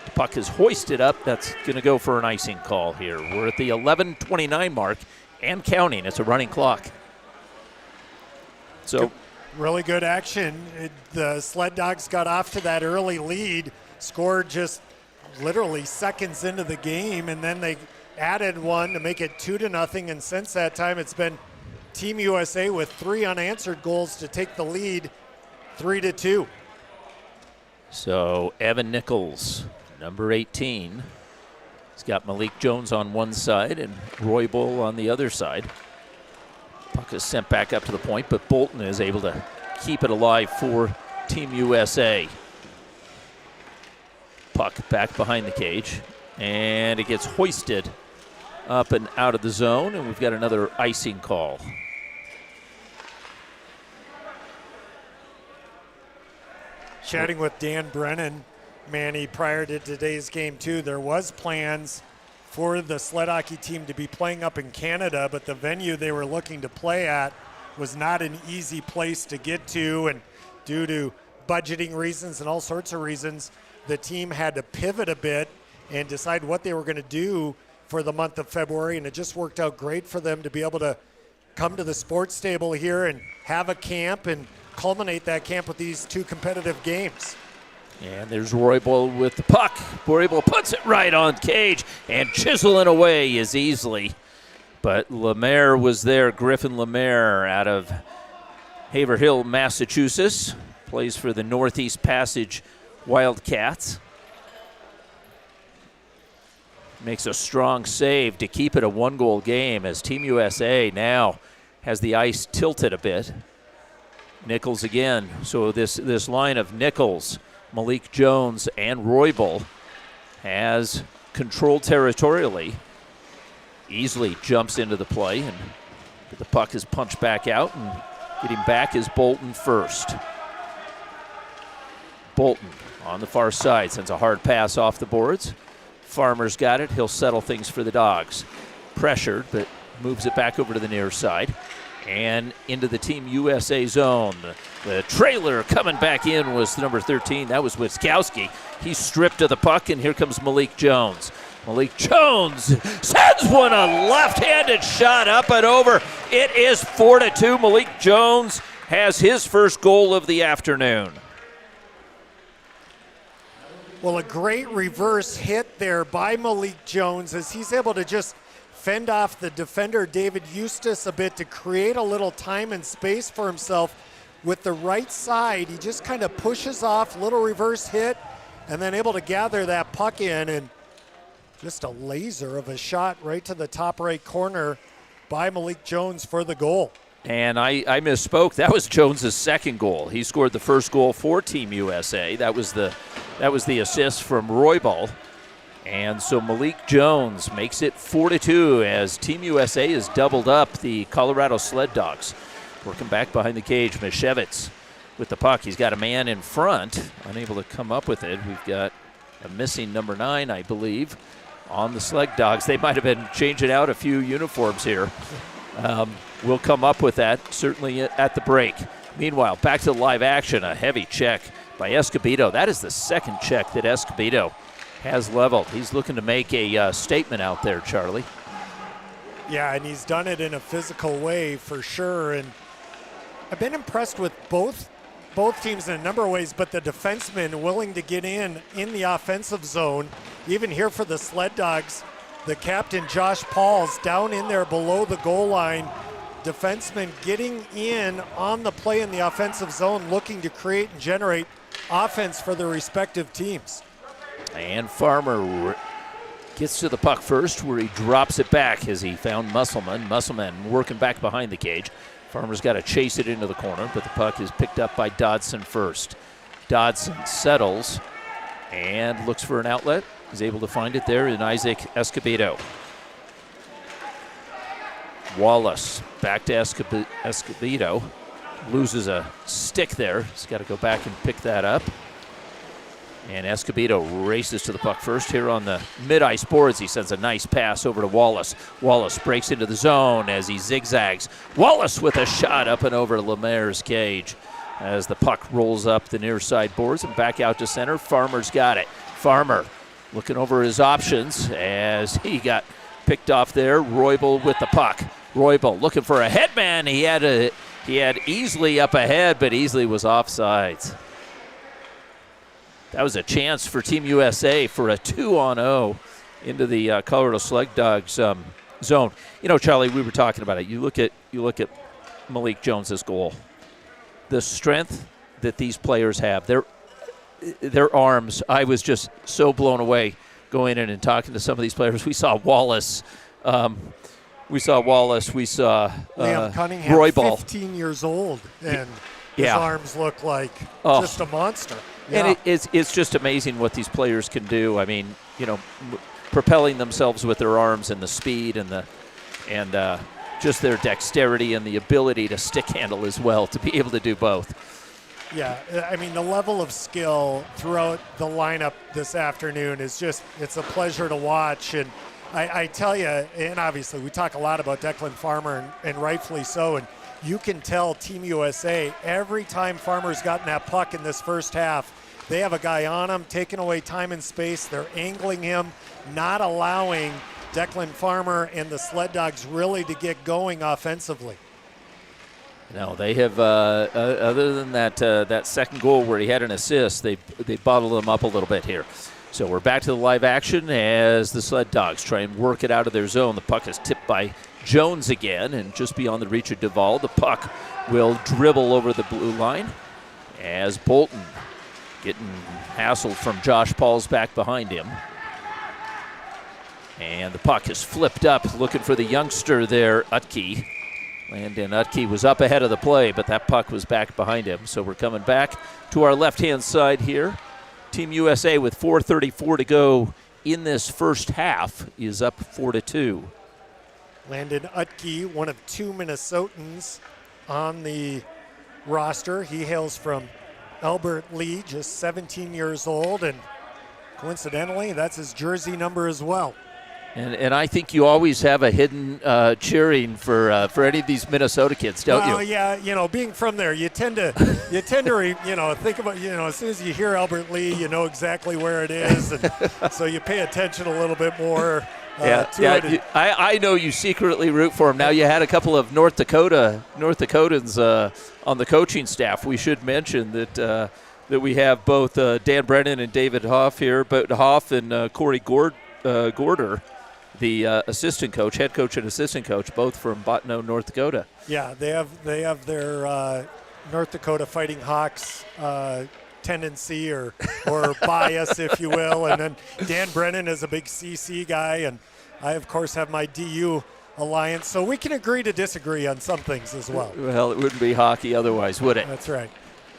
The puck is hoisted up. That's going to go for an icing call here. We're at the 11:29 mark and counting. It's a running clock. So, really good action. The Sled Dogs got off to that early lead, scored just literally seconds into the game, and then they added one to make it 2-0. And since that time, it's been Team USA with 3 unanswered goals to take the lead, 3-2. So Evan Nichols, number 18. He's got Malik Jones on one side and Roy Bull on the other side. Puck is sent back up to the point, but Bolton is able to keep it alive for Team USA. Puck back behind the cage, and it gets hoisted up and out of the zone, and we've got another icing call. Chatting with Dan Brennan, Manny, prior to today's game too, there was plans for the sled hockey team to be playing up in Canada, but the venue they were looking to play at was not an easy place to get to, and due to budgeting reasons and all sorts of reasons, the team had to pivot a bit and decide what they were going to do for the month of February, and it just worked out great for them to be able to come to the SportStable here and have a camp and culminate that camp with these 2 competitive games. And there's Roybal with the puck. Roybal puts it right on cage, and chiseling away is Easley. But Lemaire was there, Griffin Lemaire out of Haverhill, Massachusetts. Plays for the Northeast Passage Wildcats. Makes a strong save to keep it a 1-goal game as Team USA now has the ice tilted a bit. Nichols again. So this line of Nichols, Malik Jones and Roybal has controlled territorially. Easily jumps into the play, and the puck is punched back out, and getting back is Bolton first. Bolton on the far side sends a hard pass off the boards. Farmer's got it. He'll settle things for the Dawgs. Pressured, but moves it back over to the near side and into the Team USA zone. The trailer coming back in was number 13. That was Wiskowski. He's stripped of the puck, and here comes Malik Jones. Malik Jones sends one, a left-handed shot up and over. It is 4-2. Malik Jones has his first goal of the afternoon. Well, a great reverse hit there by Malik Jones as he's able to just fend off the defender David Eustace a bit to create a little time and space for himself. With the right side, he just kind of pushes off, little reverse hit, and then able to gather that puck in, and just a laser of a shot right to the top right corner by Malik Jones for the goal. And I misspoke. That was Jones' second goal. He scored the first goal for Team USA. That was the assist from Roybal. And so Malik Jones makes it 4-2 as Team USA has doubled up the Colorado Sled Dogs. Working back behind the cage, Mishevitz with the puck. He's got a man in front, unable to come up with it. We've got a missing number 9, I believe, on the Sled Dogs. They might have been changing out a few uniforms here. We'll come up with that certainly at the break. Meanwhile, back to the live action, a heavy check by Escobedo. That is the second check that Escobedo has leveled. He's looking to make a statement out there, Charlie. Yeah, and he's done it in a physical way for sure. And I've been impressed with both teams in a number of ways, but the defensemen willing to get in the offensive zone. Even here for the Sled Dogs, the captain, Josh Pauls, down in there below the goal line. Defensemen getting in on the play in the offensive zone, looking to create and generate offense for their respective teams. And Farmer gets to the puck first, where he drops it back as he found Musselman. Musselman working back behind the cage. Farmer's got to chase it into the corner, but the puck is picked up by Dodson first. Dodson settles and looks for an outlet. He's able to find it there in Isaac Escobedo. Wallace back to Escobedo. Loses a stick there. He's got to go back and pick that up. And Escobedo races to the puck first here on the mid-ice boards. He sends a nice pass over to Wallace. Wallace breaks into the zone as he zigzags. Wallace with a shot up and over Lemaire's cage as the puck rolls up the near side boards and back out to center. Farmer's got it. Farmer looking over his options as he got picked off there. Roybal with the puck. Roybal looking for a headman. He had Easley up ahead, but Easley was offsides. That was a chance for Team USA for a 2-on-0 into the Colorado Sled Dogs zone. You know, Charlie, we were talking about it. You look at Malik Jones's goal. The strength that these players have, their arms. I was just so blown away going in and talking to some of these players. We saw Wallace. We saw Liam Cunningham, Roybal. 15 years old, and his arms look like just a monster. Yeah. And it's just amazing what these players can do. I mean, you know, propelling themselves with their arms and the speed and just their dexterity and the ability to stick handle as well, to be able to do both. Yeah, I mean, the level of skill throughout the lineup this afternoon is just, it's a pleasure to watch. And I tell you, and obviously we talk a lot about Declan Farmer, and rightfully so, and you can tell Team USA, every time Farmer's gotten that puck in this first half, they have a guy on him, taking away time and space. They're angling him, not allowing Declan Farmer and the Sled Dogs really to get going offensively. No, they have, other than that second goal where he had an assist, they bottled him up a little bit here. So we're back to the live action as the Sled Dogs try and work it out of their zone. The puck is tipped by Jones again, and just beyond the reach of Duvall, the puck will dribble over the blue line as Bolton getting hassled from Josh Pauls back behind him. And the puck is flipped up, looking for the youngster there, Utke. Landon Utke was up ahead of the play, but that puck was back behind him. So we're coming back to our left-hand side here Team USA, with 4:34 to go in this first half, is up 4-2. Landon Utke, one of 2 Minnesotans on the roster. He hails from Albert Lee, just 17 years old, and coincidentally, that's his jersey number as well. And I think you always have a hidden cheering for any of these Minnesota kids, don't you? Well, yeah, being from there, you tend to think about, as soon as you hear Albert Lee, you know exactly where it is, and so you pay attention a little bit more. I know you secretly root for him. Now, you had a couple of North Dakotans on the coaching staff. We should mention that we have both Dan Brennan and David Hoff here, but Hoff and Corey Gorder, the assistant coach, head coach and assistant coach, both from Bottineau, North Dakota. Yeah, they have their North Dakota Fighting Hawks tendency or bias, if you will. And then Dan Brennan is a big CC guy, and I, of course, have my DU alliance. So we can agree to disagree on some things as well. Well, it wouldn't be hockey otherwise, would it? That's right.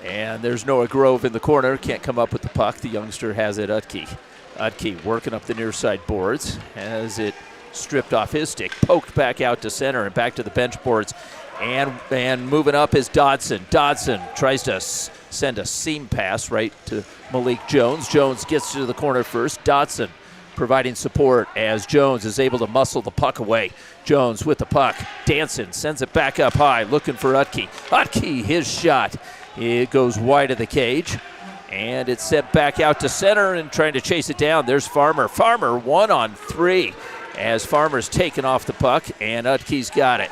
And there's Noah Grove in the corner. Can't come up with the puck. The youngster has it, Utke. Utke working up the near side boards. Has it stripped off his stick. Poked back out to center and back to the bench boards. And moving up is Dodson. Dodson tries to send a seam pass right to Malik Jones. Jones gets to the corner first. Dodson providing support as Jones is able to muscle the puck away. Jones with the puck. Danson sends it back up high, looking for Utke. Utke, his shot. It goes wide of the cage. And it's sent back out to center and trying to chase it down. There's Farmer. Farmer 1-on-3 as Farmer's taken off the puck, and Utke's got it.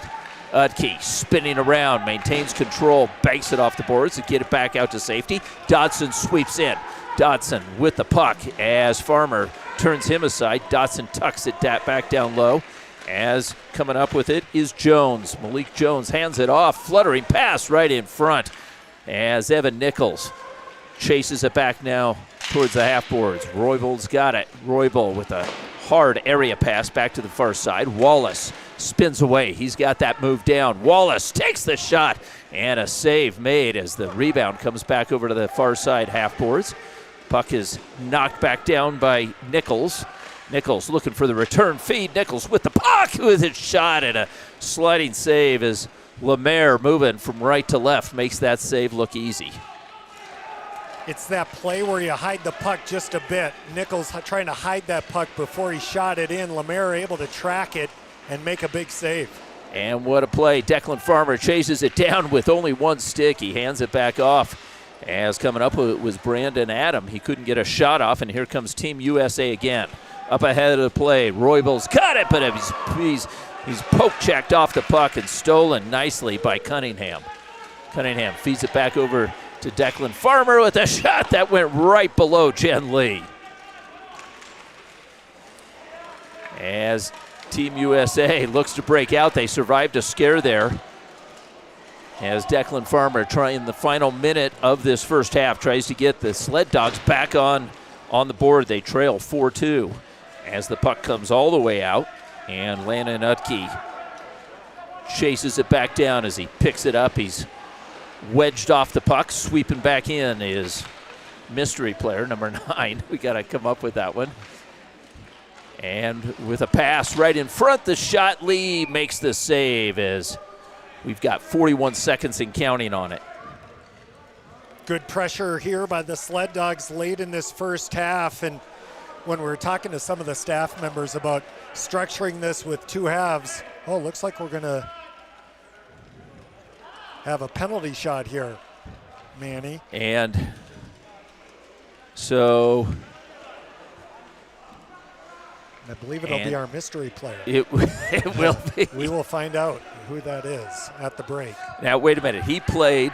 Utke spinning around, maintains control, banks it off the boards to get it back out to safety. Dodson sweeps in. Dodson with the puck as Farmer turns him aside. Dodson tucks it back down low. As coming up with it is Jones. Malik Jones hands it off. Fluttering pass right in front as Evan Nichols chases it back now towards the half boards. Royball's got it. Royball with a hard area pass back to the far side. Wallace spins away. He's got that move down. Wallace takes the shot, and a save made as the rebound comes back over to the far side half boards. Puck is knocked back down by Nichols. Nichols looking for the return feed. Nichols with the puck with his shot, and a sliding save as Lemaire moving from right to left makes that save look easy. It's that play where you hide the puck just a bit. Nichols trying to hide that puck before he shot it in. Lemaire able to track it and make a big save. And what a play. Declan Farmer chases it down with only one stick. He hands it back off. As coming up was Brandon Adam. He couldn't get a shot off, and here comes Team USA again. Up ahead of the play. Royball's got it, but he's poke-checked off the puck and stolen nicely by Cunningham. Cunningham feeds it back over to Declan Farmer with a shot that went right below Jen Lee. As Team USA looks to break out, they survived a scare there. As Declan Farmer, trying the final minute of this first half, tries to get the Sled Dogs back on the board. They trail 4-2 as the puck comes all the way out, and Landon Utke chases it back down as he picks it up. He's wedged off the puck. Sweeping back in is mystery player number 9. We got to come up with that one. And with a pass right in front, the shot. Lee makes the save as we've got 41 seconds and counting on it. Good pressure here by the Sled Dogs late in this first half. And when we were talking to some of the staff members about structuring this with two halves, looks like we're going to have a penalty shot here, Manny. And so I believe it'll be our mystery player. It will be. We will find out who that is at the break. Now, wait a minute. He played.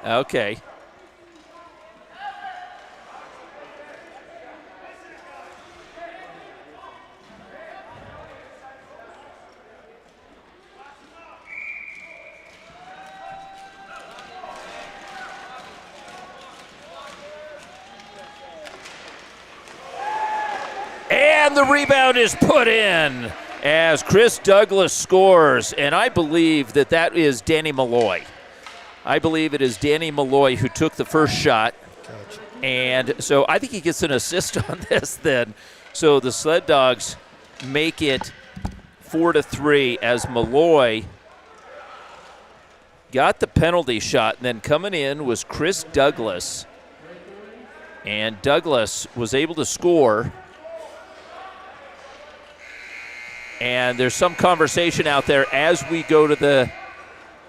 Okay. And the rebound is put in as Chris Douglas scores. And I believe that is Danny Malloy. I believe it is Danny Malloy who took the first shot. Gotcha. And so I think he gets an assist on this then. So the Sled Dogs make it 4-3 as Malloy got the penalty shot. And then coming in was Chris Douglas. And Douglas was able to score. And there's some conversation out there as we go to the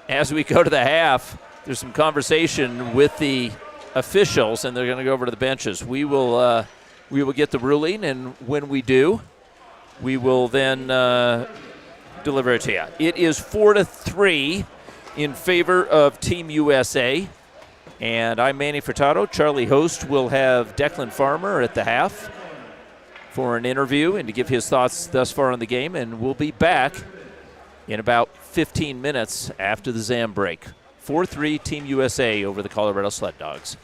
half. There's some conversation with the officials, and they're going to go over to the benches. We will get the ruling, and when we do, we will then deliver it to you. It is 4-3 in favor of Team USA, and I'm Manny Furtado. Charlie Host will have Declan Farmer at the half for an interview and to give his thoughts thus far on the game, and we'll be back in about 15 minutes after the Zam break. 4-3 Team USA over the Colorado Sled Dogs.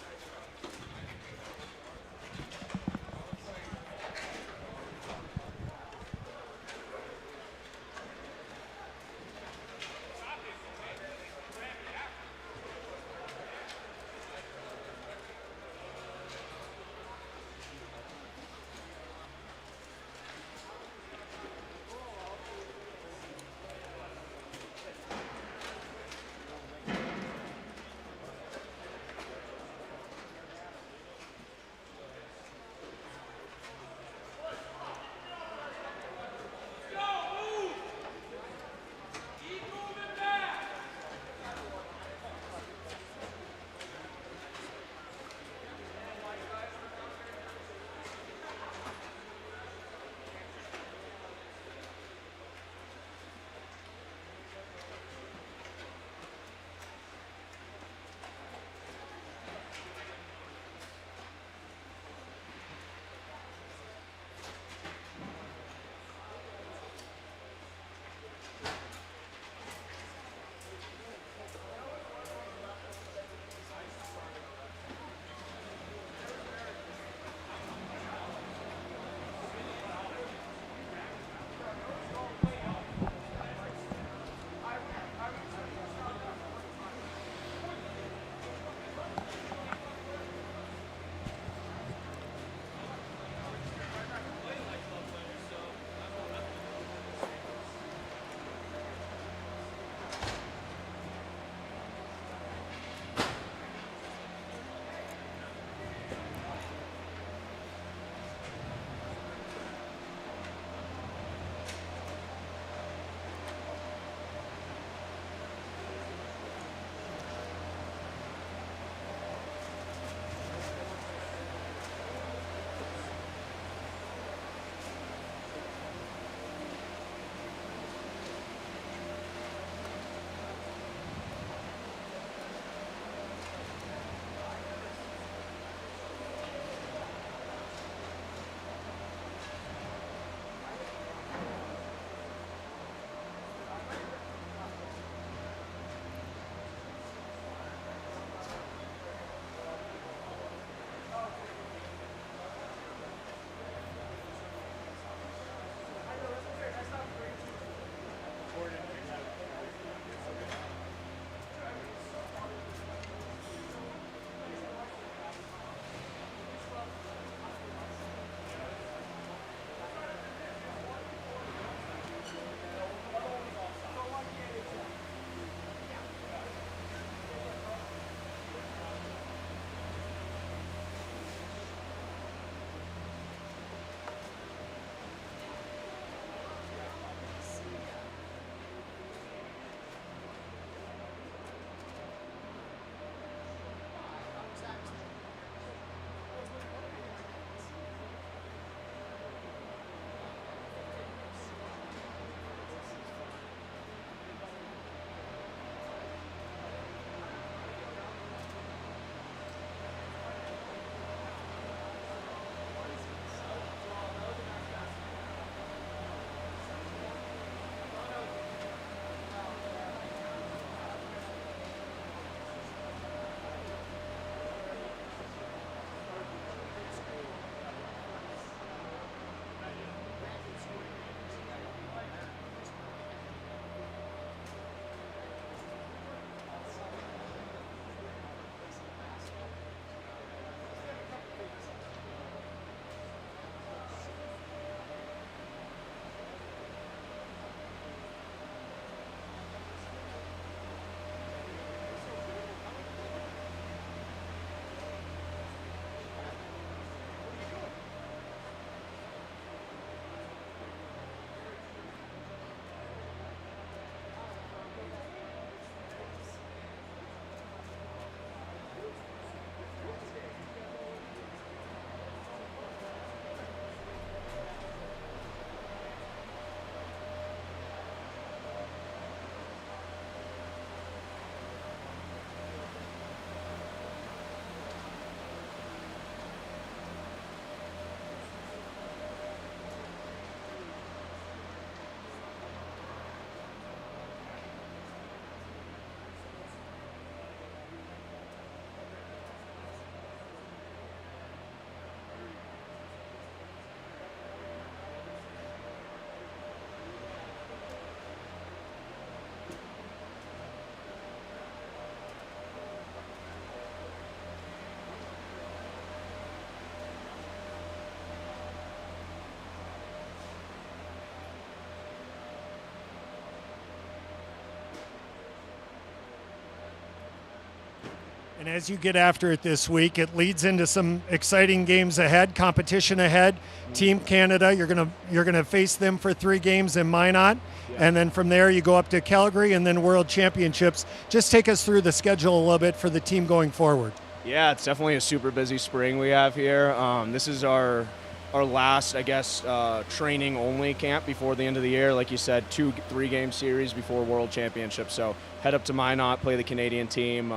And as you get after it this week, it leads into some exciting games ahead, competition ahead. Team Canada, you're gonna face them for 3 games in Minot, and then from there you go up to Calgary and then World Championships. Just take us through the schedule a little bit for the team going forward. Yeah, it's definitely a super busy spring we have here. This is our last, I guess, training only camp before the end of the year. Like you said, 2-3 game series before World Championships. So head up to Minot, play the Canadian team.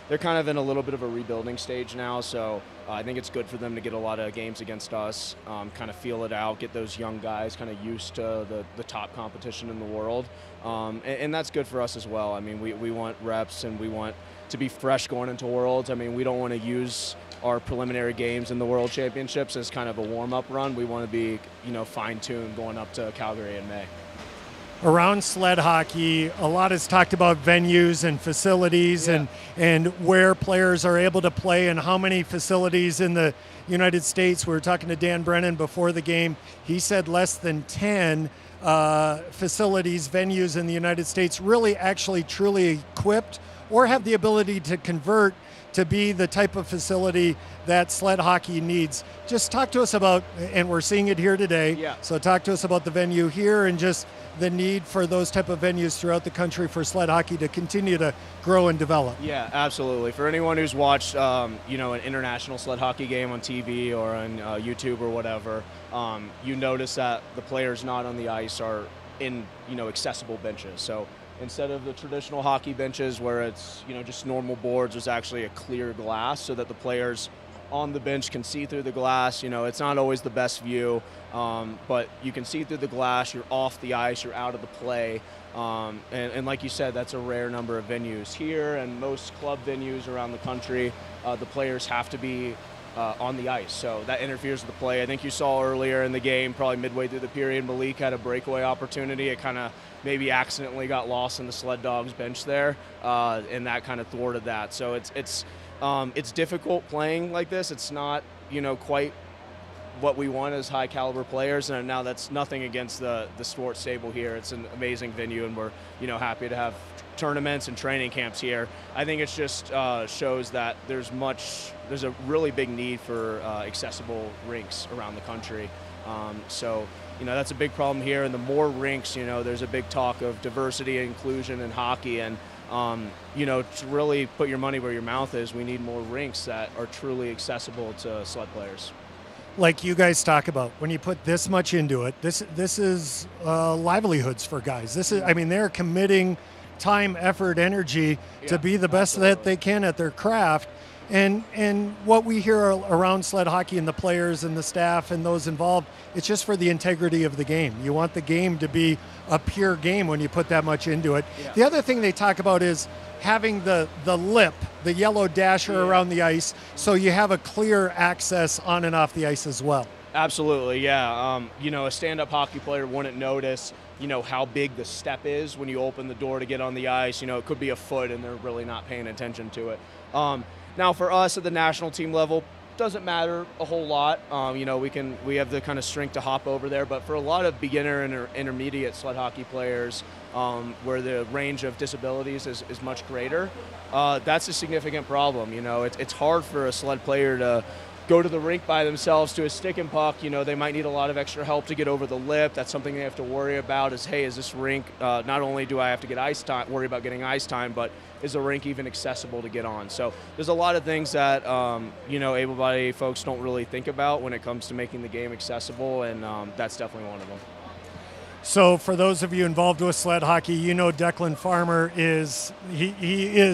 They're kind of in a little bit of a rebuilding stage now, so I think it's good for them to get a lot of games against us, kind of feel it out, get those young guys kind of used to the top competition in the world, and that's good for us as well. I mean, we want reps and we want to be fresh going into Worlds. I mean, we don't want to use our preliminary games in the World Championships as kind of a warm-up run. We want to be, fine-tuned going up to Calgary in May. Around sled hockey, a lot is talked about venues and facilities and where players are able to play and how many facilities in the United States. We were talking to Dan Brennan before the game. He said less than 10 facilities, venues in the United States really actually truly equipped or have the ability to convert to be the type of facility that sled hockey needs. Just talk to us about, and we're seeing it here today, so talk to us about the venue here and just the need for those type of venues throughout the country for sled hockey to continue to grow and develop. Yeah, absolutely. For anyone who's watched, an international sled hockey game on TV or on YouTube or whatever, you notice that the players not on the ice are in, accessible benches. So instead of the traditional hockey benches where it's, just normal boards, there's actually a clear glass so that the players on the bench can see through the glass. It's not always the best view, but you can see through the glass, you're off the ice, you're out of the play. And like you said, that's a rare number of venues. Here and most club venues around the country, the players have to be on the ice, so that interferes with the play. I think you saw earlier in the game, probably midway through the period, Malik had a breakaway opportunity. It kind of maybe accidentally got lost in the Sled Dogs bench there, and that kind of thwarted that. So it's difficult playing like this. It's not, quite what we want as high caliber players. And now that's nothing against the SportStable here. It's an amazing venue, and we're, happy to have tournaments and training camps here. I think it just shows that there's a really big need for accessible rinks around the country. So that's a big problem here. And the more rinks, there's a big talk of diversity and inclusion in hockey. And to really put your money where your mouth is, we need more rinks that are truly accessible to sled players. Like you guys talk about, when you put this much into it, this is livelihoods for guys. They're committing time, effort, energy to be the best that they can at their craft. And what we hear around sled hockey and the players and the staff and those involved, it's just for the integrity of the game. You want the game to be a pure game when you put that much into it. Yeah. The other thing they talk about is having the lip, the yellow dasher around the ice, so you have a clear access on and off the ice as well. Absolutely, yeah. A stand-up hockey player wouldn't notice, how big the step is when you open the door to get on the ice. It could be a foot and they're really not paying attention to it. Now for us at the national team level, doesn't matter a whole lot. We have the kind of strength to hop over there, but for a lot of beginner and intermediate sled hockey players, where the range of disabilities is much greater, that's a significant problem. It's hard for a sled player to go to the rink by themselves to a stick and puck. They might need a lot of extra help to get over the lip. That's something they have to worry about is, hey, is this rink, not only do I have to get ice time, worry about getting ice time, but is the rink even accessible to get on? So there's a lot of things that, able-bodied folks don't really think about when it comes to making the game accessible, and that's definitely one of them. So for those of you involved with sled hockey, Declan Farmer is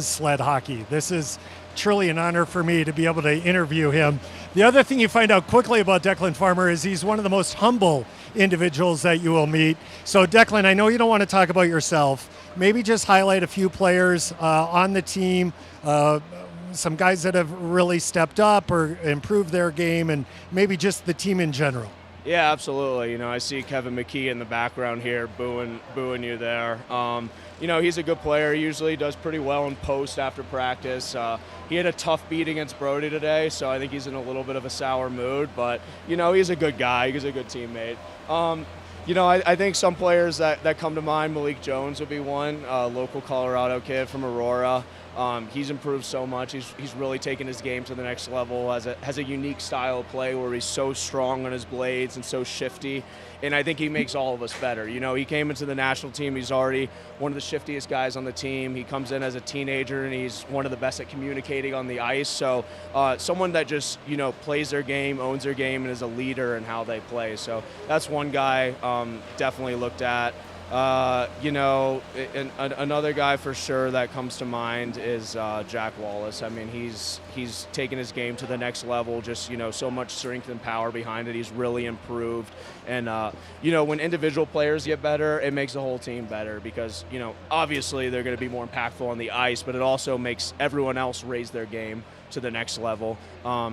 sled hockey. This is truly an honor for me to be able to interview him. The other thing you find out quickly about Declan Farmer is he's one of the most humble individuals that you will meet. So Declan, I know you don't want to talk about yourself. Maybe just highlight a few players on the team, some guys that have really stepped up or improved their game, and maybe just the team in general. Yeah, absolutely. I see Kevin McKee in the background here booing you there. He's a good player. He usually does pretty well in post after practice. He had a tough beat against Brody today, so I think he's in a little bit of a sour mood. But, he's a good guy. He's a good teammate. I think some players that come to mind, Malik Jones would be one, local Colorado kid from Aurora. He's improved so much. He's really taken his game to the next level. Has a unique style of play where he's so strong on his blades and so shifty. And I think he makes all of us better. He came into the national team. He's already one of the shiftiest guys on the team. He comes in as a teenager, and he's one of the best at communicating on the ice. So someone that just, plays their game, owns their game, and is a leader in how they play. So that's one guy definitely looked at. Another guy for sure that comes to mind is Jack Wallace. I mean, he's taken his game to the next level, just, so much strength and power behind it. He's really improved. And, when individual players get better, it makes the whole team better because, obviously they're going to be more impactful on the ice, but it also makes everyone else raise their game to the next level.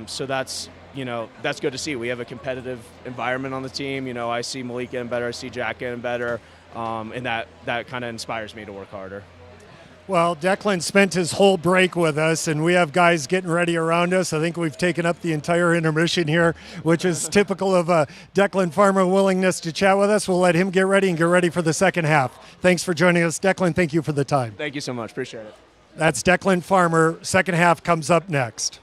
So that's good to see. We have a competitive environment on the team. I see Malik getting better. I see Jack getting better. And that kind of inspires me to work harder. Well, Declan spent his whole break with us, and we have guys getting ready around us. I think we've taken up the entire intermission here, which is typical of Declan Farmer willingness to chat with us. We'll let him get ready and get ready for the second half. Thanks for joining us, Declan. Thank you for the time. Thank you so much. Appreciate it. That's Declan Farmer. Second half comes up next.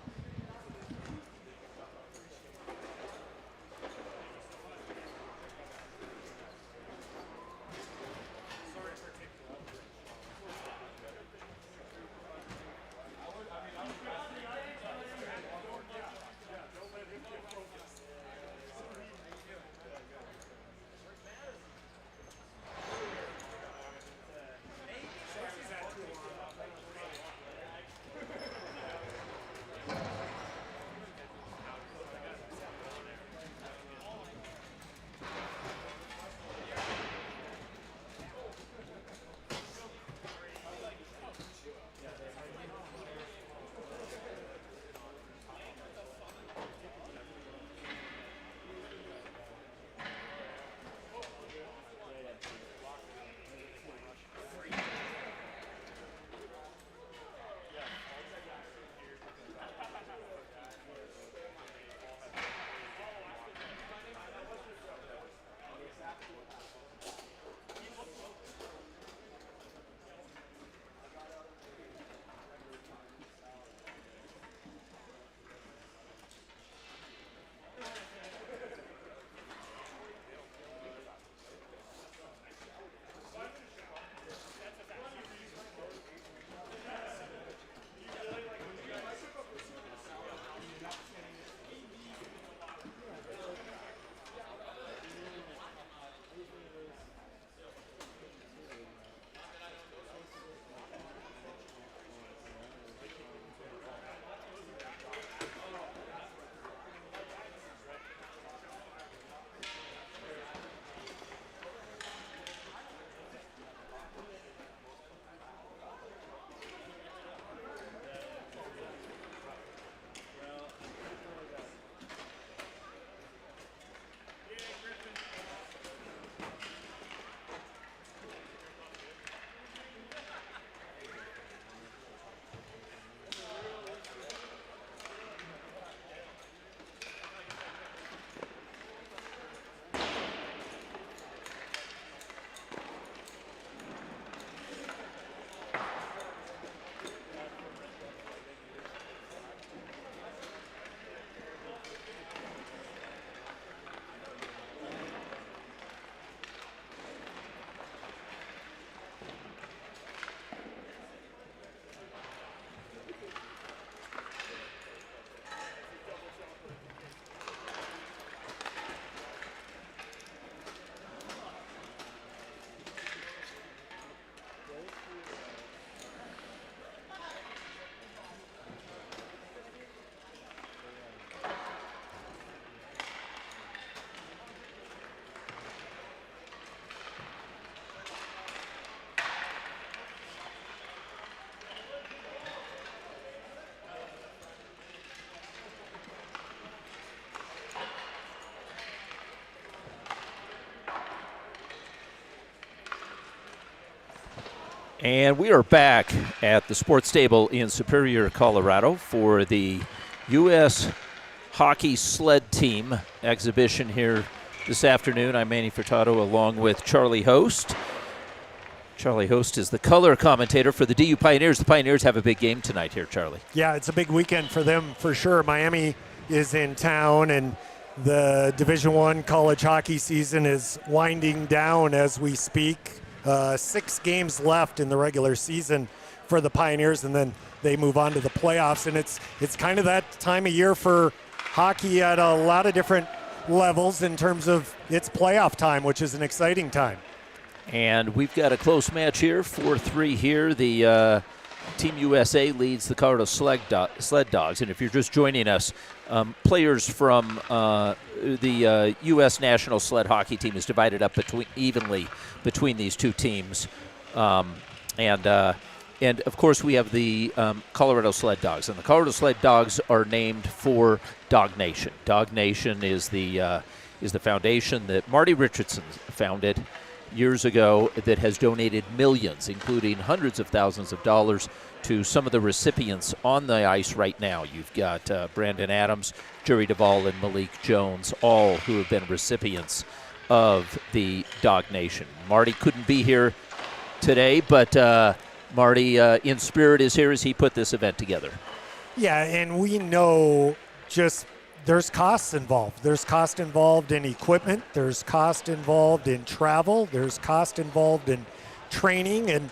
And we are back at the Sports Stable in Superior, Colorado for the U.S. Hockey Sled Team exhibition here this afternoon. I'm Manny Furtado along with Charlie Host. Charlie Host is the color commentator for the DU Pioneers. The Pioneers have a big game tonight here, Charlie. Yeah, it's a big weekend for them for sure. Miami is in town, and the Division I college hockey season is winding down as we speak. 6 games left in the regular season for the Pioneers, and then they move on to the playoffs. And it's kind of that time of year for hockey at a lot of different levels in terms of its playoff time, which is an exciting time. And we've got a close match here, 4-3 here. The Team USA leads the Colorado Sled Dawgs. And if you're just joining us, players from the U.S. national sled hockey team is divided up evenly between these two teams. And of course, we have the Colorado Sled Dawgs. And the Colorado Sled Dawgs are named for Dog Nation. Dog Nation is the foundation that Marty Richardson founded years ago that has donated millions, including hundreds of thousands of dollars, to some of the recipients on the ice right now. You've got Brandon Adams, Jerry Duvall, and Malik Jones, all who have been recipients of the Dog Nation. Marty couldn't be here today, but Marty, in spirit, is here as he put this event together. Yeah, and we know there's costs involved. There's cost involved in equipment. There's cost involved in travel. There's cost involved in training, and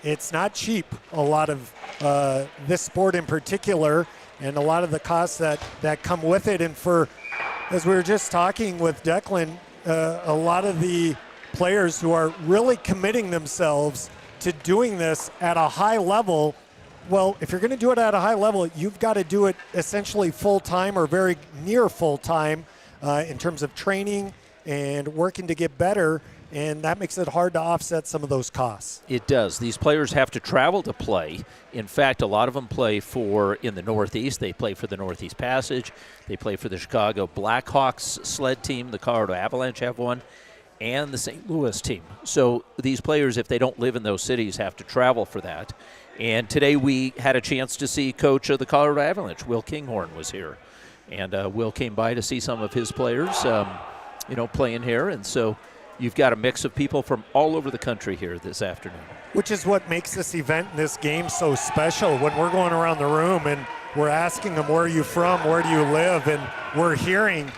it's not cheap, a lot of this sport in particular, and a lot of the costs that come with it. And as we were just talking with Declan, a lot of the players who are really committing themselves to doing this at a high level. Well, if you're going to do it at a high level, you've got to do it essentially full-time or very near full-time in terms of training and working to get better, and that makes it hard to offset some of those costs. It does. These players have to travel to play. In fact, a lot of them play in the Northeast. They play for the Northeast Passage. They play for the Chicago Blackhawks sled team. The Colorado Avalanche have one, and the St. Louis team. So these players, if they don't live in those cities, have to travel for that. And today we had a chance to see coach of the Colorado Avalanche, Will Kinghorn, was here. And Will came by to see some of his players, playing here. And so you've got a mix of people from all over the country here this afternoon. Which is what makes this event and this game so special. When we're going around the room and we're asking them, where are you from, where do you live? And we're hearing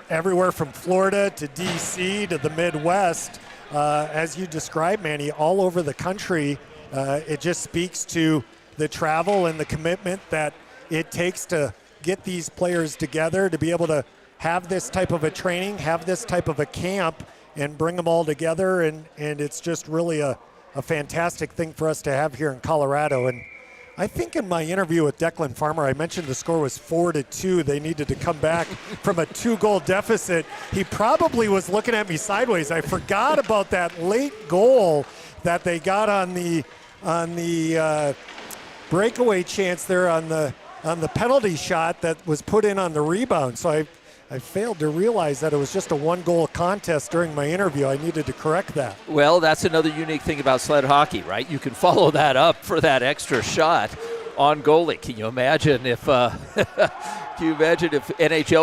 everywhere from Florida to D.C. to the Midwest, as you described, Manny, all over the country. It just speaks to the travel and the commitment that it takes to get these players together, to be able to have this type of a training, have this type of a camp, and bring them all together. And it's just really a fantastic thing for us to have here in Colorado. And I think in my interview with Declan Farmer, I mentioned the score was 4-2. They needed to come back from a 2-goal deficit. He probably was looking at me sideways. I forgot about that late goal that they got on the breakaway chance there on the penalty shot that was put in on the rebound. So I failed to realize that it was just a 1-goal contest during my interview. I needed to correct that. Well, that's another unique thing about sled hockey, right? You can follow that up for that extra shot on goalie. Can you imagine if NHL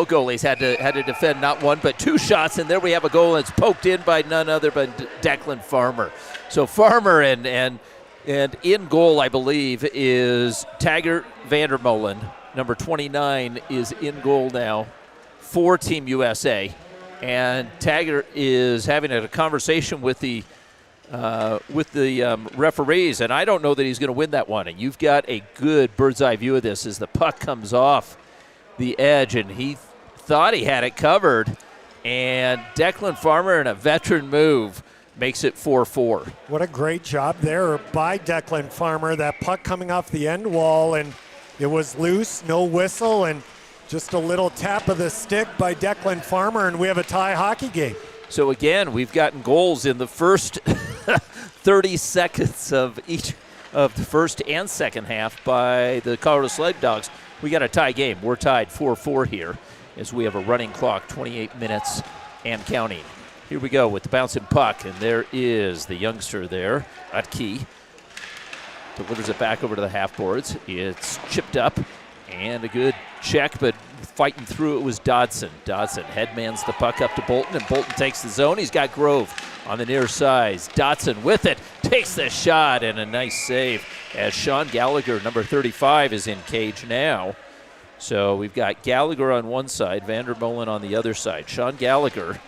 goalies had to defend not one but 2 shots, and there we have a goal, and it's poked in by none other than Declan Farmer. So Farmer and in goal, I believe, is Taggart Vandermolen. Number 29 is in goal now for Team USA, and Taggart is having a conversation with the referees, and I don't know that he's going to win that one. And you've got a good bird's eye view of this as the puck comes off the edge, and he thought he had it covered, and Declan Farmer, in a veteran move, makes it 4-4. What a great job there by Declan Farmer. That puck coming off the end wall, and it was loose, no whistle, and just a little tap of the stick by Declan Farmer, and we have a tie hockey game. So again, we've gotten goals in the first 30 seconds of each of the first and second half by the Colorado Sled Dawgs. We got a tie game. We're tied 4-4 here as we have a running clock, 28 minutes and counting. Here we go with the bouncing puck, and there is the youngster there, Utke. Delivers it back over to the half boards. It's chipped up And a good check, but fighting through it was Dodson. Dodson headmans the puck up to Bolton, and Bolton takes the zone. He's got Grove on the near side. Dodson with it, takes the shot, and a nice save as Sean Gallagher, number 35, is in cage now. So we've got Gallagher on one side, Vandermolen on the other side. Sean Gallagher,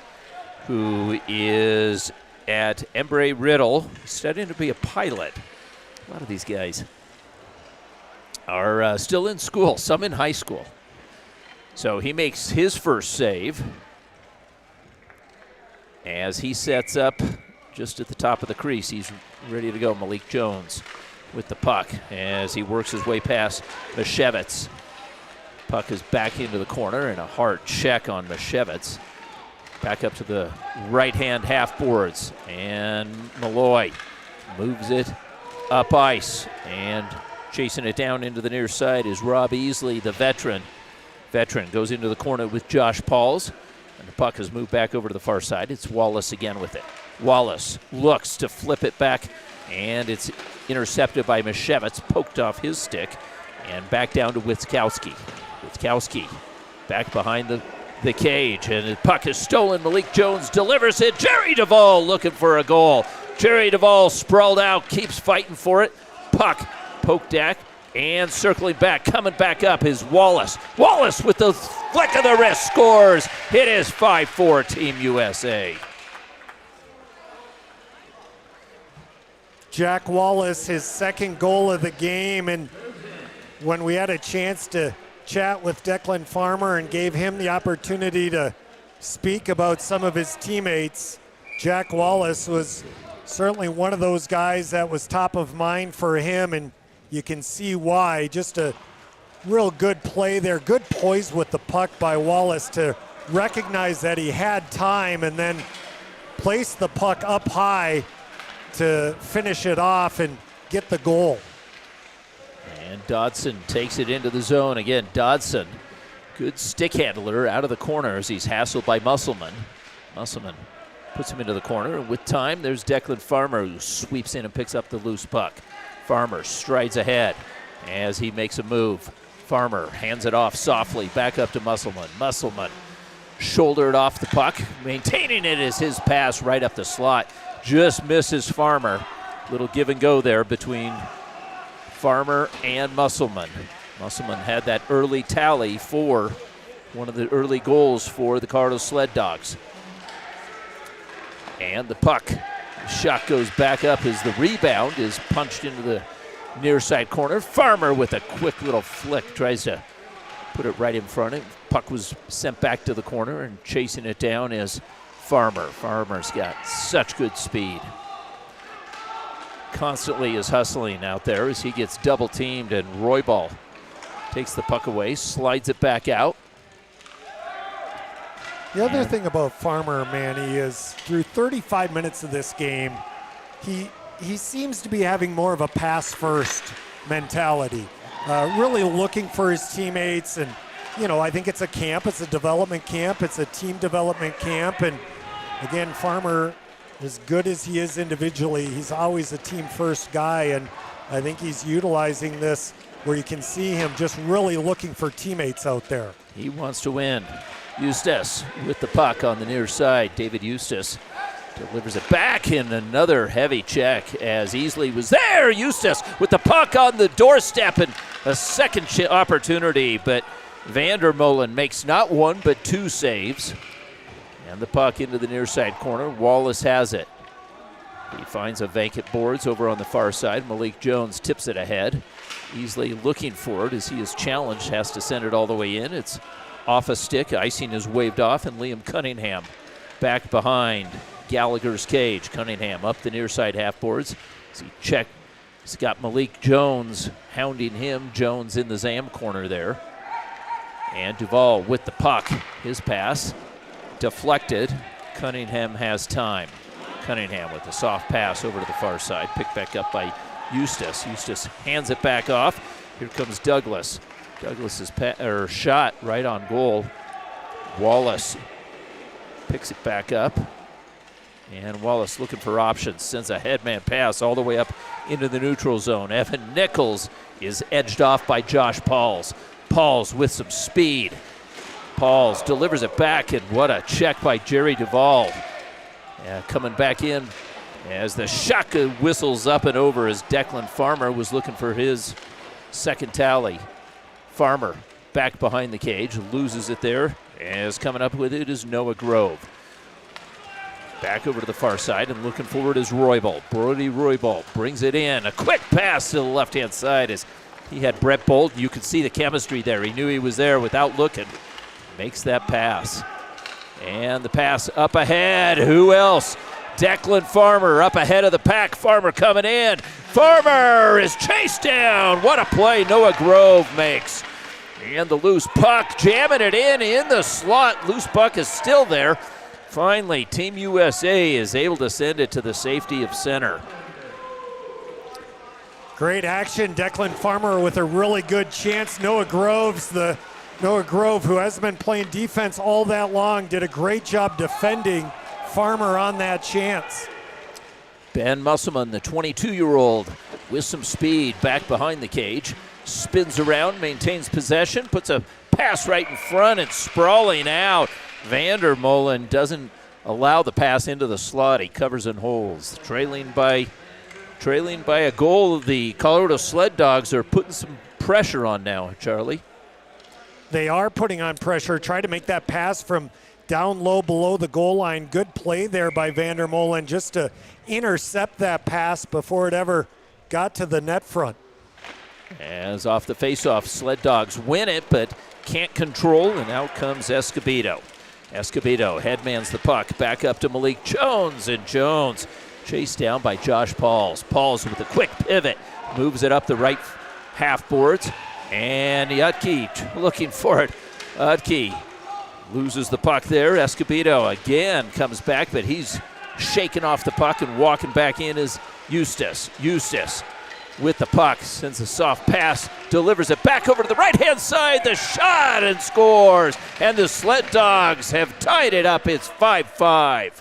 who is at Embry-Riddle, studying to be a pilot. A lot of these guys are still in school, some in high school. So he makes his first save as he sets up just at the top of the crease. He's ready to go. Malik Jones with the puck as he works his way past Mashevitz. Puck is back into the corner, and a hard check on Mashevitz. Back up to the right-hand half boards, and Malloy moves it up ice, and chasing it down into the near side is Rob Easley, the veteran. Veteran goes into the corner with Josh Pauls, and the puck has moved back over to the far side. It's Wallace again with it. Wallace looks to flip it back, and it's intercepted by Mashevitz, poked off his stick, and back down to Witkowski. Witkowski back behind the cage, and the puck is stolen. Malik Jones delivers it. Jerry Duvall looking for a goal. Jerry Duvall sprawled out, keeps fighting for it. Puck poked back, and circling back, coming back up is Wallace. Wallace with the flick of the wrist scores. It is 5-4 Team USA. Jack Wallace, his second goal of the game, and when we had a chance to chat with Declan Farmer and gave him the opportunity to speak about some of his teammates, Jack Wallace was certainly one of those guys that was top of mind for him, and you can see why. Just a real good play there, good poise with the puck by Wallace to recognize that he had time and then place the puck up high to finish it off and get the goal. And Dodson takes it into the zone. Again, Dodson, good stick handler out of the corner as he's hassled by Musselman. Musselman puts him into the corner, and with time, there's Declan Farmer who sweeps in and picks up the loose puck. Farmer strides ahead as he makes a move. Farmer hands it off softly, back up to Musselman. Musselman shouldered off the puck, maintaining it as his pass right up the slot. Just misses Farmer. Little give and go there between Farmer and Musselman. Musselman had that early tally for one of the early goals for the Colorado Sled Dogs. And the puck shot goes back up as the rebound is punched into the near side corner. Farmer with a quick little flick tries to put it right in front of him. Puck was sent back to the corner, and chasing it down is Farmer. Farmer's got such good speed. Constantly is hustling out there as he gets double teamed, and Roybal takes the puck away, slides it back out. The other thing about Farmer, Manny, is through 35 minutes of this game, he seems to be having more of a pass-first mentality, really looking for his teammates. And, you know, I think it's a camp, it's a development camp, it's a team development camp. And, again, Farmer, as good as he is individually, he's always a team-first guy. And I think he's utilizing this where you can see him just really looking for teammates out there. He wants to win. Eustace with the puck on the near side. David Eustace delivers it back in another heavy check as Easley was there. Eustace with the puck on the doorstep and a second opportunity, but Vandermolen makes not one but two saves. And the puck into the near side corner. Wallace has it. He finds a vacant boards over on the far side. Malik Jones tips it ahead. Easley looking for it as he is challenged, has to send it all the way in. It's off a stick, icing is waved off, and Liam Cunningham back behind Gallagher's cage. Cunningham up the near side half boards. He's got Malik Jones hounding him. Jones in the Zam corner there. And Duvall with the puck. His pass deflected. Cunningham has time. Cunningham with a soft pass over to the far side. Picked back up by Eustace. Eustace hands it back off. Here comes Douglas. Douglas's shot right on goal. Wallace picks it back up. And Wallace looking for options. Sends a headman pass all the way up into the neutral zone. Evan Nichols is edged off by Josh Pauls. Pauls with some speed. Pauls delivers it back, and what a check by Jerry Duvall. Yeah, coming back in as the shot whistles up and over as Declan Farmer was looking for his second tally. Farmer back behind the cage, loses it there, as coming up with it is Noah Grove. Back over to the far side and looking forward is Roybal. Brody Roybal brings it in. A quick pass to the left-hand side as he had Brett Bolton. You could see the chemistry there. He knew he was there without looking. Makes that pass. And the pass up ahead. Who else? Declan Farmer up ahead of the pack. Farmer coming in. Farmer is chased down. What a play Noah Grove makes. And the loose puck, jamming it in the slot. Loose puck is still there. Finally, Team USA is able to send it to the safety of center. Great action. Declan Farmer with a really good chance. Noah Grove, who hasn't been playing defense all that long, did a great job defending Farmer on that chance. Ben Musselman, the 22-year-old, with some speed back behind the cage. Spins around, maintains possession, puts a pass right in front and sprawling out. Vandermolen doesn't allow the pass into the slot. He covers and holds. Trailing by a goal, the Colorado Sled Dogs are putting some pressure on now, Charlie. They are putting on pressure, try to make that pass from down low below the goal line. Good play there by Vandermolen just to intercept that pass before it ever got to the net front. As off the faceoff, Sled Dogs win it, but can't control, and out comes Escobedo. Escobedo headmans the puck back up to Malik Jones, and Jones chased down by Josh Pauls. Pauls with a quick pivot, moves it up the right half boards, and Yutke looking for it. Yutke loses the puck there. Escobedo again comes back, but he's shaking off the puck, and walking back in is Eustace. Eustace with the puck, sends a soft pass, delivers it back over to the right-hand side, the shot, and scores. And the Sled Dogs have tied it up. It's 5-5.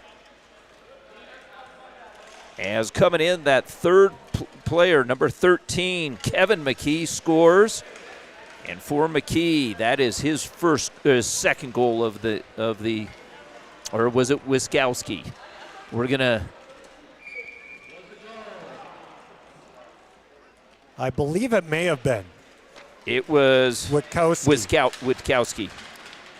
As coming in, that third player, number 13, Kevin McKee, scores. And for McKee, that is his second goal of the, or was it Wiskowski? We're gonna. I believe it may have been. It was Witkowski.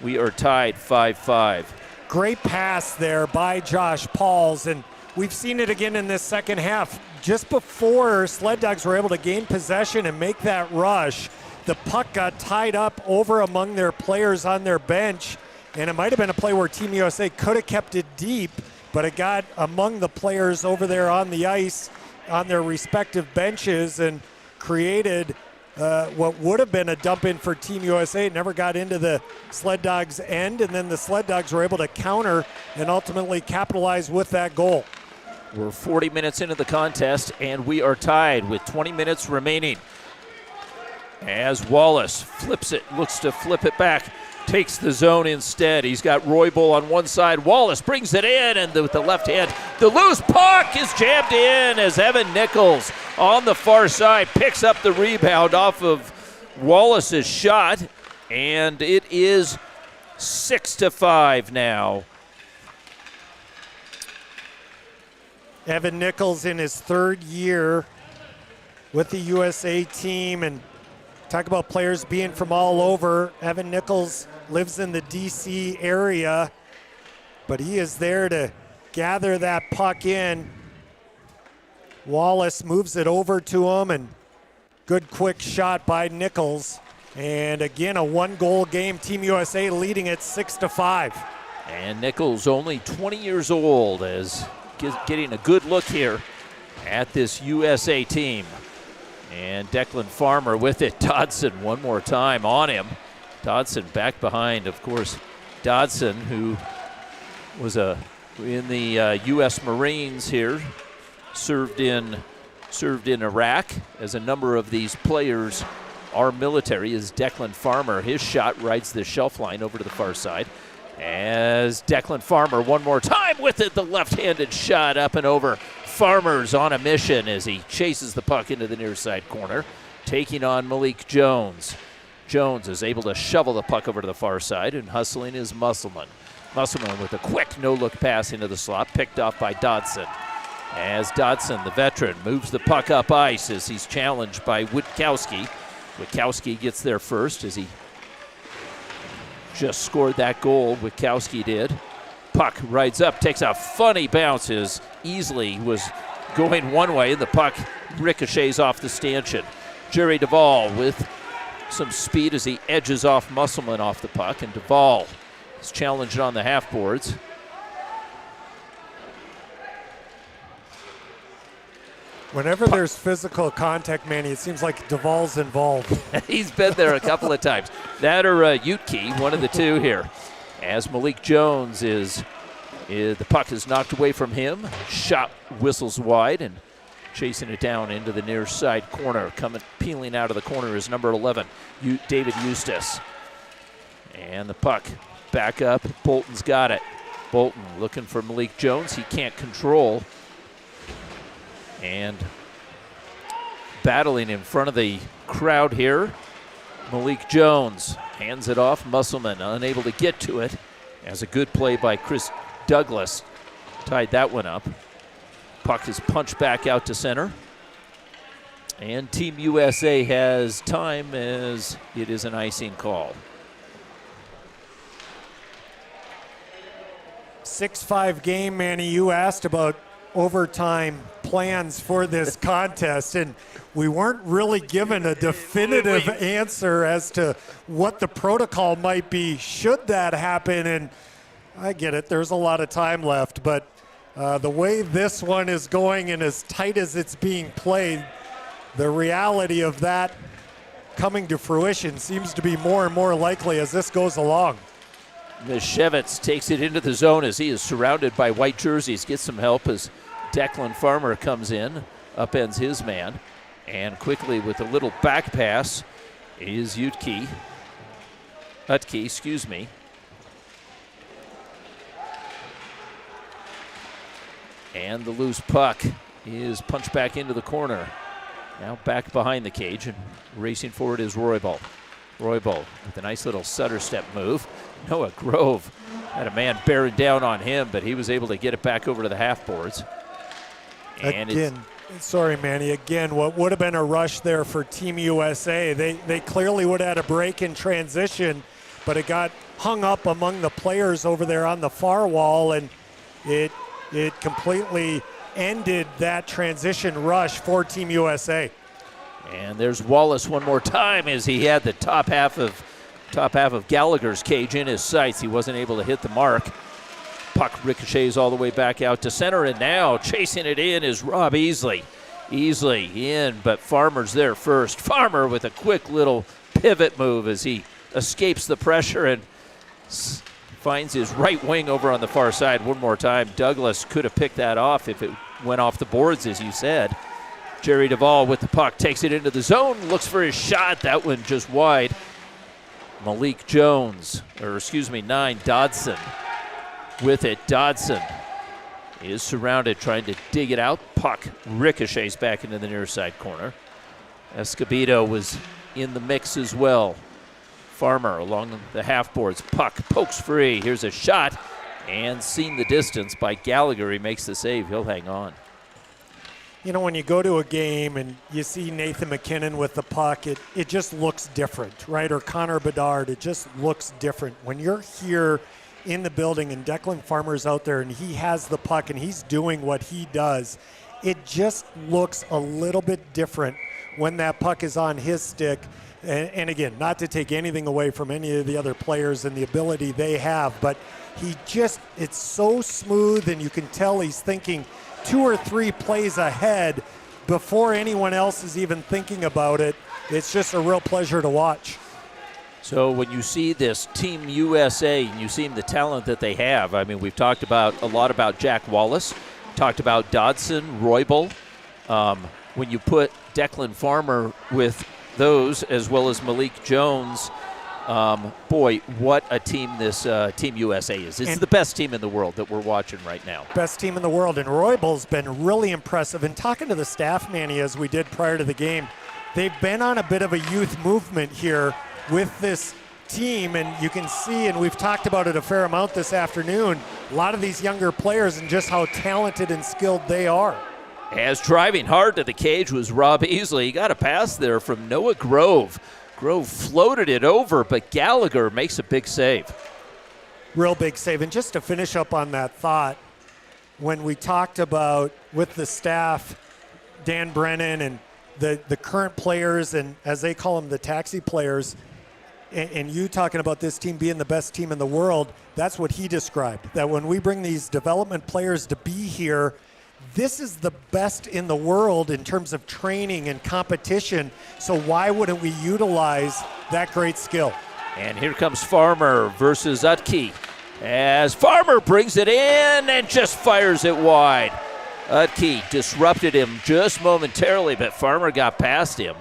We are tied 5-5. Great pass there by Josh Pauls, and we've seen it again in this second half. Just before Sled Dogs were able to gain possession and make that rush, the puck got tied up over among their players on their bench, and it might have been a play where Team USA could have kept it deep, but it got among the players over there on the ice on their respective benches and created what would have been a dump in for Team USA. It never got into the Sled Dogs' end, and then the Sled Dogs were able to counter and ultimately capitalize with that goal. We're 40 minutes into the contest, and we are tied with 20 minutes remaining. As Wallace flips it, looks to flip it back, takes the zone instead. He's got Roybal on one side. Wallace brings it in, and with the left hand, the loose puck is jammed in as Evan Nichols on the far side picks up the rebound off of Wallace's shot, and it is 6-5 now. Evan Nichols in his third year with the USA team, and talk about players being from all over. Evan Nichols lives in the DC area, but he is there to gather that puck in. Wallace moves it over to him, and good quick shot by Nichols. And again, a one-goal game. Team USA leading it 6-5. And Nichols only 20 years old, as getting a good look here at this USA team. And Declan Farmer with it. Dodson one more time on him. Dodson back behind, of course. Dodson, who was in the U.S. Marines here, served in Iraq, as a number of these players are military, is Declan Farmer. His shot rides the shelf line over to the far side. As Declan Farmer one more time with it, the left-handed shot up and over. Farmer's on a mission as he chases the puck into the near side corner, taking on Malik Jones. Jones is able to shovel the puck over to the far side, and hustling is Musselman. Musselman with a quick no-look pass into the slot, picked off by Dodson. As Dodson, the veteran, moves the puck up ice as he's challenged by Witkowski. Witkowski gets there first as he just scored that goal. Witkowski did. Puck rides up, takes a funny bounce as Easley was going one way, and the puck ricochets off the stanchion. Jerry Duvall with some speed as he edges off Musselman off the puck, and Duvall is challenged on the half boards. Whenever there's physical contact, Manny, it seems like Duvall's involved. He's been there a couple of times. That or Utke, one of the two here. As Malik Jones the puck is knocked away from him. Shot whistles wide and chasing it down into the near side corner. Peeling out of the corner is number 11, David Eustace. And the puck back up. Bolton's got it. Bolton looking for Malik Jones. He can't control. And battling in front of the crowd here, Malik Jones hands it off. Musselman unable to get to it, as a good play by Chris Douglas tied that one up. Puck is punched back out to center. And Team USA has time as it is an icing call. 6-5 game, Manny. You asked about overtime plans for this contest, and we weren't really given a definitive answer as to what the protocol might be should that happen. And I get it, there's a lot of time left, but the way this one is going and as tight as it's being played, the reality of that coming to fruition seems to be more and more likely as this goes along. Mishevitz takes it into the zone as he is surrounded by white jerseys. Gets some help as Declan Farmer comes in, upends his man, and quickly with a little back pass is Utke, excuse me. And the loose puck is punched back into the corner. Now back behind the cage, and racing forward is Roybal. Roybal with a nice little Sutter step move. Noah Grove had a man bearing down on him, but he was able to get it back over to the half boards. And again, sorry, Manny, again, what would have been a rush there for Team USA. They clearly would have had a break in transition, but it got hung up among the players over there on the far wall, and it completely ended that transition rush for Team USA. And there's Wallace one more time as he had the top half of Gallagher's cage in his sights. He wasn't able to hit the mark. Puck ricochets all the way back out to center, and now chasing it in is Rob Easley. Easley in, but Farmer's there first. Farmer with a quick little pivot move as he escapes the pressure and finds his right wing over on the far side one more time. Douglas could have picked that off if it went off the boards, as you said. Jerry Duvall with the puck takes it into the zone, looks for his shot. That one just wide. Malik Jones, 9, Dodson with it. Dodson is surrounded, trying to dig it out. Puck ricochets back into the near side corner. Escobedo was in the mix as well. Farmer along the half boards. Puck pokes free. Here's a shot, and seen the distance by Gallagher. He makes the save. He'll hang on. You know, when you go to a game and you see Nathan McKinnon with the puck, it just looks different, right? Or Connor Bedard, it just looks different. When you're here in the building and Declan Farmer's out there and he has the puck and he's doing what he does, it just looks a little bit different when that puck is on his stick. And again, not to take anything away from any of the other players and the ability they have, but it's so smooth, and you can tell he's thinking 2 or 3 plays ahead before anyone else is even thinking about it. It's just a real pleasure to watch. So when you see this Team USA and you see the talent that they have, I mean, we've talked a lot about Jack Wallace, talked about Dodson, Roybal. When you put Declan Farmer with those, as well as Malik Jones, boy, what a team this Team USA is. It's the best team in the world that we're watching right now. Best team in the world, and Roybal's been really impressive. And talking to the staff, Manny, as we did prior to the game, they've been on a bit of a youth movement here with this team, and you can see, and we've talked about it a fair amount this afternoon, a lot of these younger players and just how talented and skilled they are. As driving hard to the cage was Rob Easley. He got a pass there from Noah Grove. Grove floated it over, but Gallagher makes a big save. Real big save. And just to finish up on that thought, when we talked about with the staff, Dan Brennan and the current players, and as they call them, the taxi players, and you talking about this team being the best team in the world, that's what he described. That when we bring these development players to be here, this is the best in the world in terms of training and competition. So why wouldn't we utilize that great skill? And here comes Farmer versus Utke. As Farmer brings it in and just fires it wide. Utke disrupted him just momentarily, but Farmer got past him.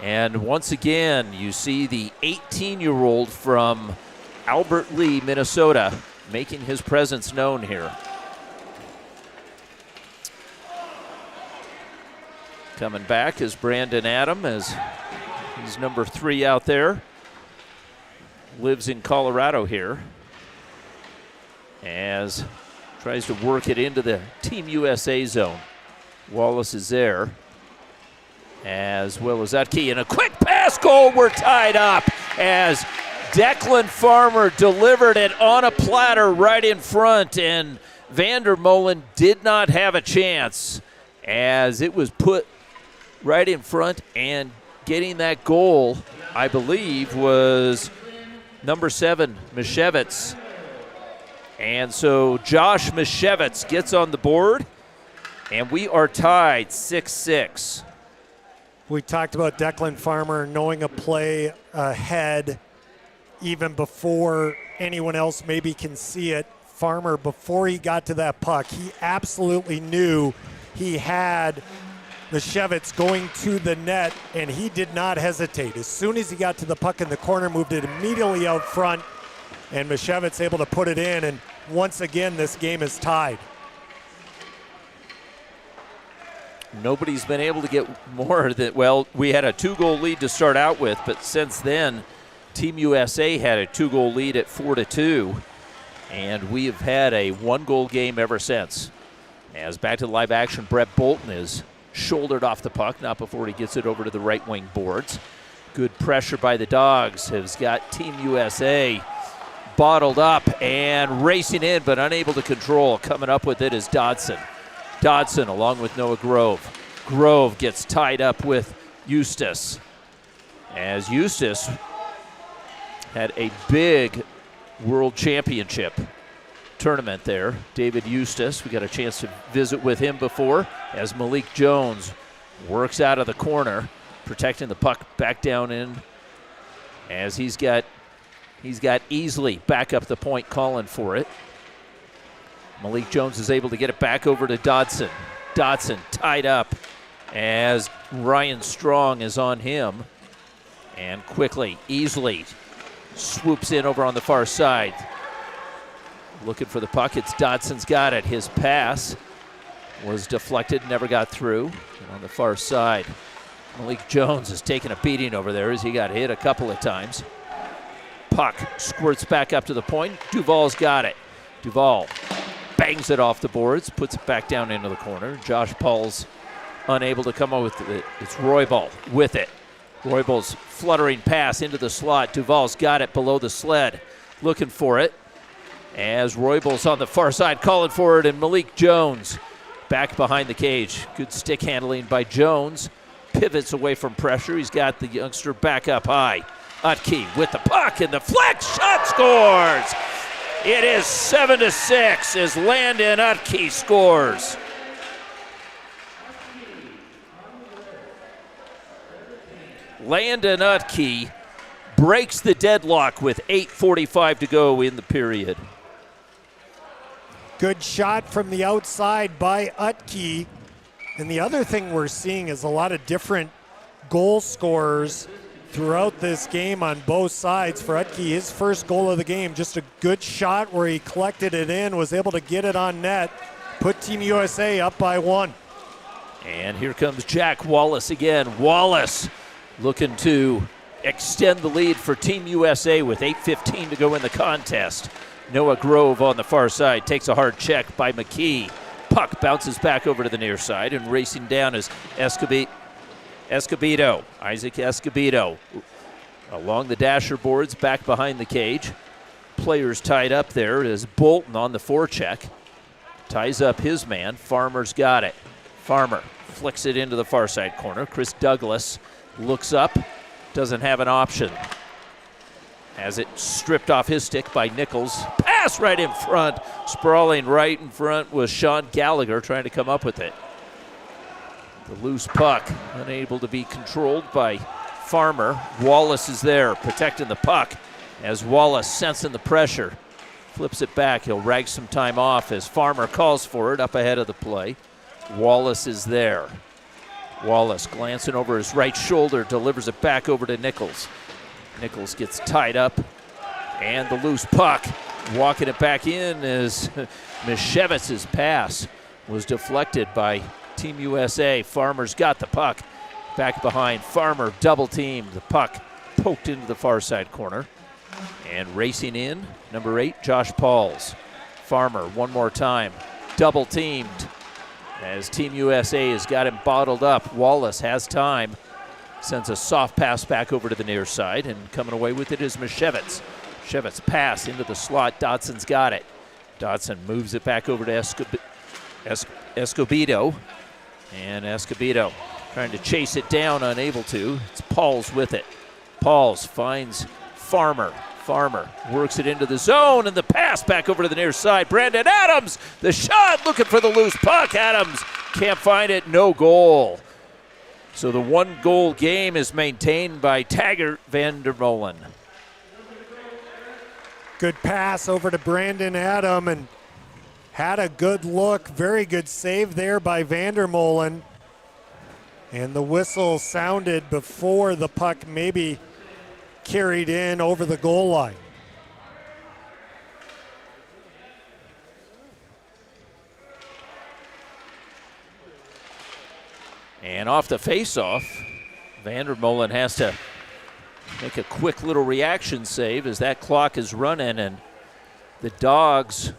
And once again, you see the 18-year-old from Albert Lee, Minnesota, making his presence known here. Coming back is Brandon Adam, as he's number 3 out there. Lives in Colorado here. As tries to work it into the Team USA zone. Wallace is there, as well as Utke. And a quick pass goal, we're tied up as Declan Farmer delivered it on a platter right in front, and Vandermolen did not have a chance as it was put right in front, and getting that goal, I believe, was number 7, Mishevitz. And so Josh Mishevitz gets on the board, and we are tied 6-6. We talked about Declan Farmer knowing a play ahead even before anyone else maybe can see it. Farmer, before he got to that puck, he absolutely knew he had Mishevitz going to the net, and he did not hesitate. As soon as he got to the puck in the corner, moved it immediately out front, and Mishevitz able to put it in, and once again, this game is tied. Nobody's been able to get more than, well, we had a 2-goal lead to start out with, but since then, Team USA had a 2-goal lead at 4-2, and we have had a 1-goal game ever since. As back to live action, Brett Bolton is shouldered off the puck, not before he gets it over to the right wing boards. Good pressure by the Dawgs has got Team USA bottled up and racing in, but unable to control. Coming up with it is Dodson. Dodson along with Noah Grove. Grove gets tied up with Eustace, as Eustace had a big world championship tournament there. David Eustace, we got a chance to visit with him before, as Malik Jones works out of the corner, protecting the puck back down in, as he's got Easley back up the point calling for it. Malik Jones is able to get it back over to Dodson. Dodson tied up as Ryan Strong is on him, and quickly Easley swoops in over on the far side. Looking for the puck. It's Dodson's got it. His pass was deflected, never got through. And on the far side, Malik Jones is taking a beating over there as he got hit a couple of times. Puck squirts back up to the point. Duvall's got it. Duvall bangs it off the boards, puts it back down into the corner. Josh Paul's unable to come up with it. It's Roybal with it. Roybal's fluttering pass into the slot. Duvall's got it below the sled, looking for it. As Roybal's on the far side calling for it, and Malik Jones back behind the cage. Good stick handling by Jones. Pivots away from pressure. He's got the youngster back up high. Utke with the puck, and the flex shot scores. It is 7-6 as Landon Utke scores. Landon Utke breaks the deadlock with 8:45 to go in the period. Good shot from the outside by Utke. And the other thing we're seeing is a lot of different goal scorers throughout this game on both sides. For Utke, his first goal of the game, just a good shot where he collected it in, was able to get it on net, put Team USA up by 1. And here comes Jack Wallace again. Wallace looking to extend the lead for Team USA with 8:15 to go in the contest. Noah Grove on the far side takes a hard check by McKee. Puck bounces back over to the near side, and racing down is Escobedo. Isaac Escobedo along the dasher boards, back behind the cage. Players tied up there is Bolton on the forecheck. Ties up his man. Farmer's got it. Farmer flicks it into the far side corner. Chris Douglas looks up, doesn't have an option. Has it stripped off his stick by Nichols. Pass right in front. Sprawling right in front was Sean Gallagher trying to come up with it. The loose puck unable to be controlled by Farmer. Wallace is there protecting the puck as Wallace, sensing the pressure, flips it back. He'll rag some time off as Farmer calls for it up ahead of the play. Wallace is there. Wallace glancing over his right shoulder, delivers it back over to Nichols. Nichols gets tied up, and the loose puck, walking it back in as Mishevitz's pass was deflected by Team USA. Farmer's got the puck back behind. Farmer double teamed. The puck poked into the far side corner. And racing in, number 8, Josh Pauls. Farmer one more time, double teamed as Team USA has got him bottled up. Wallace has time, sends a soft pass back over to the near side, and coming away with it is Mishevitz. Mishevitz pass into the slot. Dodson's got it. Dodson moves it back over to Escobedo. And Escobedo trying to chase it down, unable to. It's Pauls with it. Pauls finds Farmer. Farmer works it into the zone, and the pass back over to the near side. Brandon Adams, the shot, looking for the loose puck. Adams can't find it, no goal. So the 1-goal game is maintained by Taggart Vandermolen. Good pass over to Brandon Adam, and had a good look. Very good save there by Vandermolen. And the whistle sounded before the puck maybe carried in over the goal line. And off the face-off, Vandermolen has to make a quick little reaction save as that clock is running, and the Dawgs,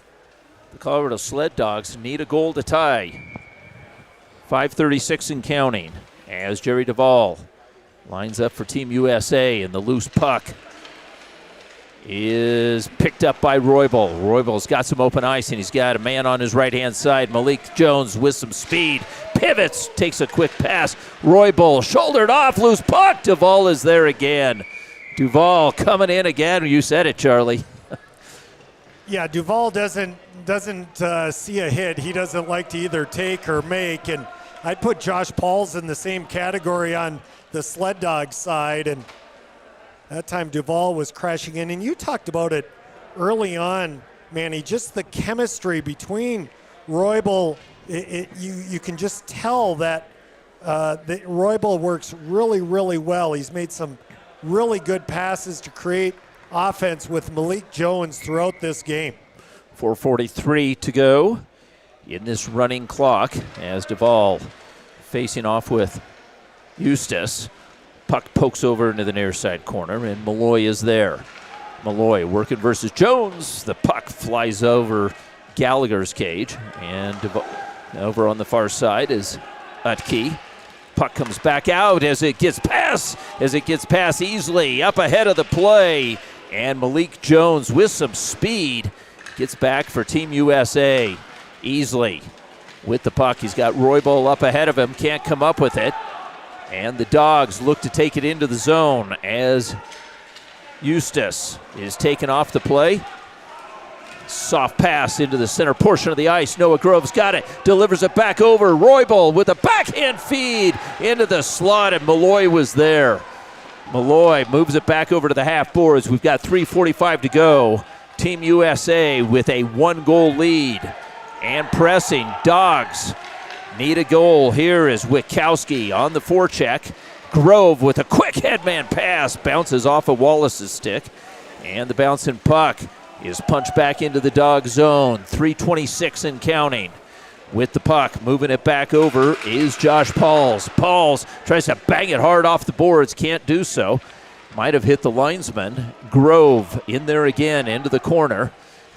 the Colorado Sled Dawgs, need a goal to tie. 5:36 and counting as Jerry Duvall lines up for Team USA, and the loose puck is picked up by Roybal. Roybal's got some open ice, and he's got a man on his right-hand side. Malik Jones with some speed. Pivots, takes a quick pass. Roybal shouldered off, loose puck. Duvall is there again. Duvall coming in again. You said it, Charlie. Yeah, Duvall doesn't see a hit. He doesn't like to either take or make, and I'd put Josh Pauls in the same category on the Sled Dog side, and that time Duvall was crashing in. And you talked about it early on, Manny, just the chemistry between Roybal. You can just tell that Roybal works really, really well. He's made some really good passes to create offense with Malik Jones throughout this game. 4:43 to go in this running clock as Duvall facing off with Eustace. Puck pokes over into the near side corner, and Malloy is there. Malloy working versus Jones. The puck flies over Gallagher's cage, and over on the far side is Utke. Puck comes back out as it gets past easily up ahead of the play, and Malik Jones with some speed gets back for Team USA. Easley with the puck. He's got Roybal up ahead of him, can't come up with it. And the Dawgs look to take it into the zone as Eustace is taken off the play. Soft pass into the center portion of the ice. Noah Grove's got it, delivers it back over. Roybal with a backhand feed into the slot, and Malloy was there. Malloy moves it back over to the half boards. We've got 3:45 to go. Team USA with a 1-goal lead and pressing. Dawgs need a goal. Here is Witkowski on the forecheck. Grove with a quick headman pass. Bounces off of Wallace's stick. And the bouncing puck is punched back into the Dawg zone. 3:26 and counting. With the puck, moving it back over is Josh Pauls. Pauls tries to bang it hard off the boards. Can't do so. Might have hit the linesman. Grove in there again, into the corner.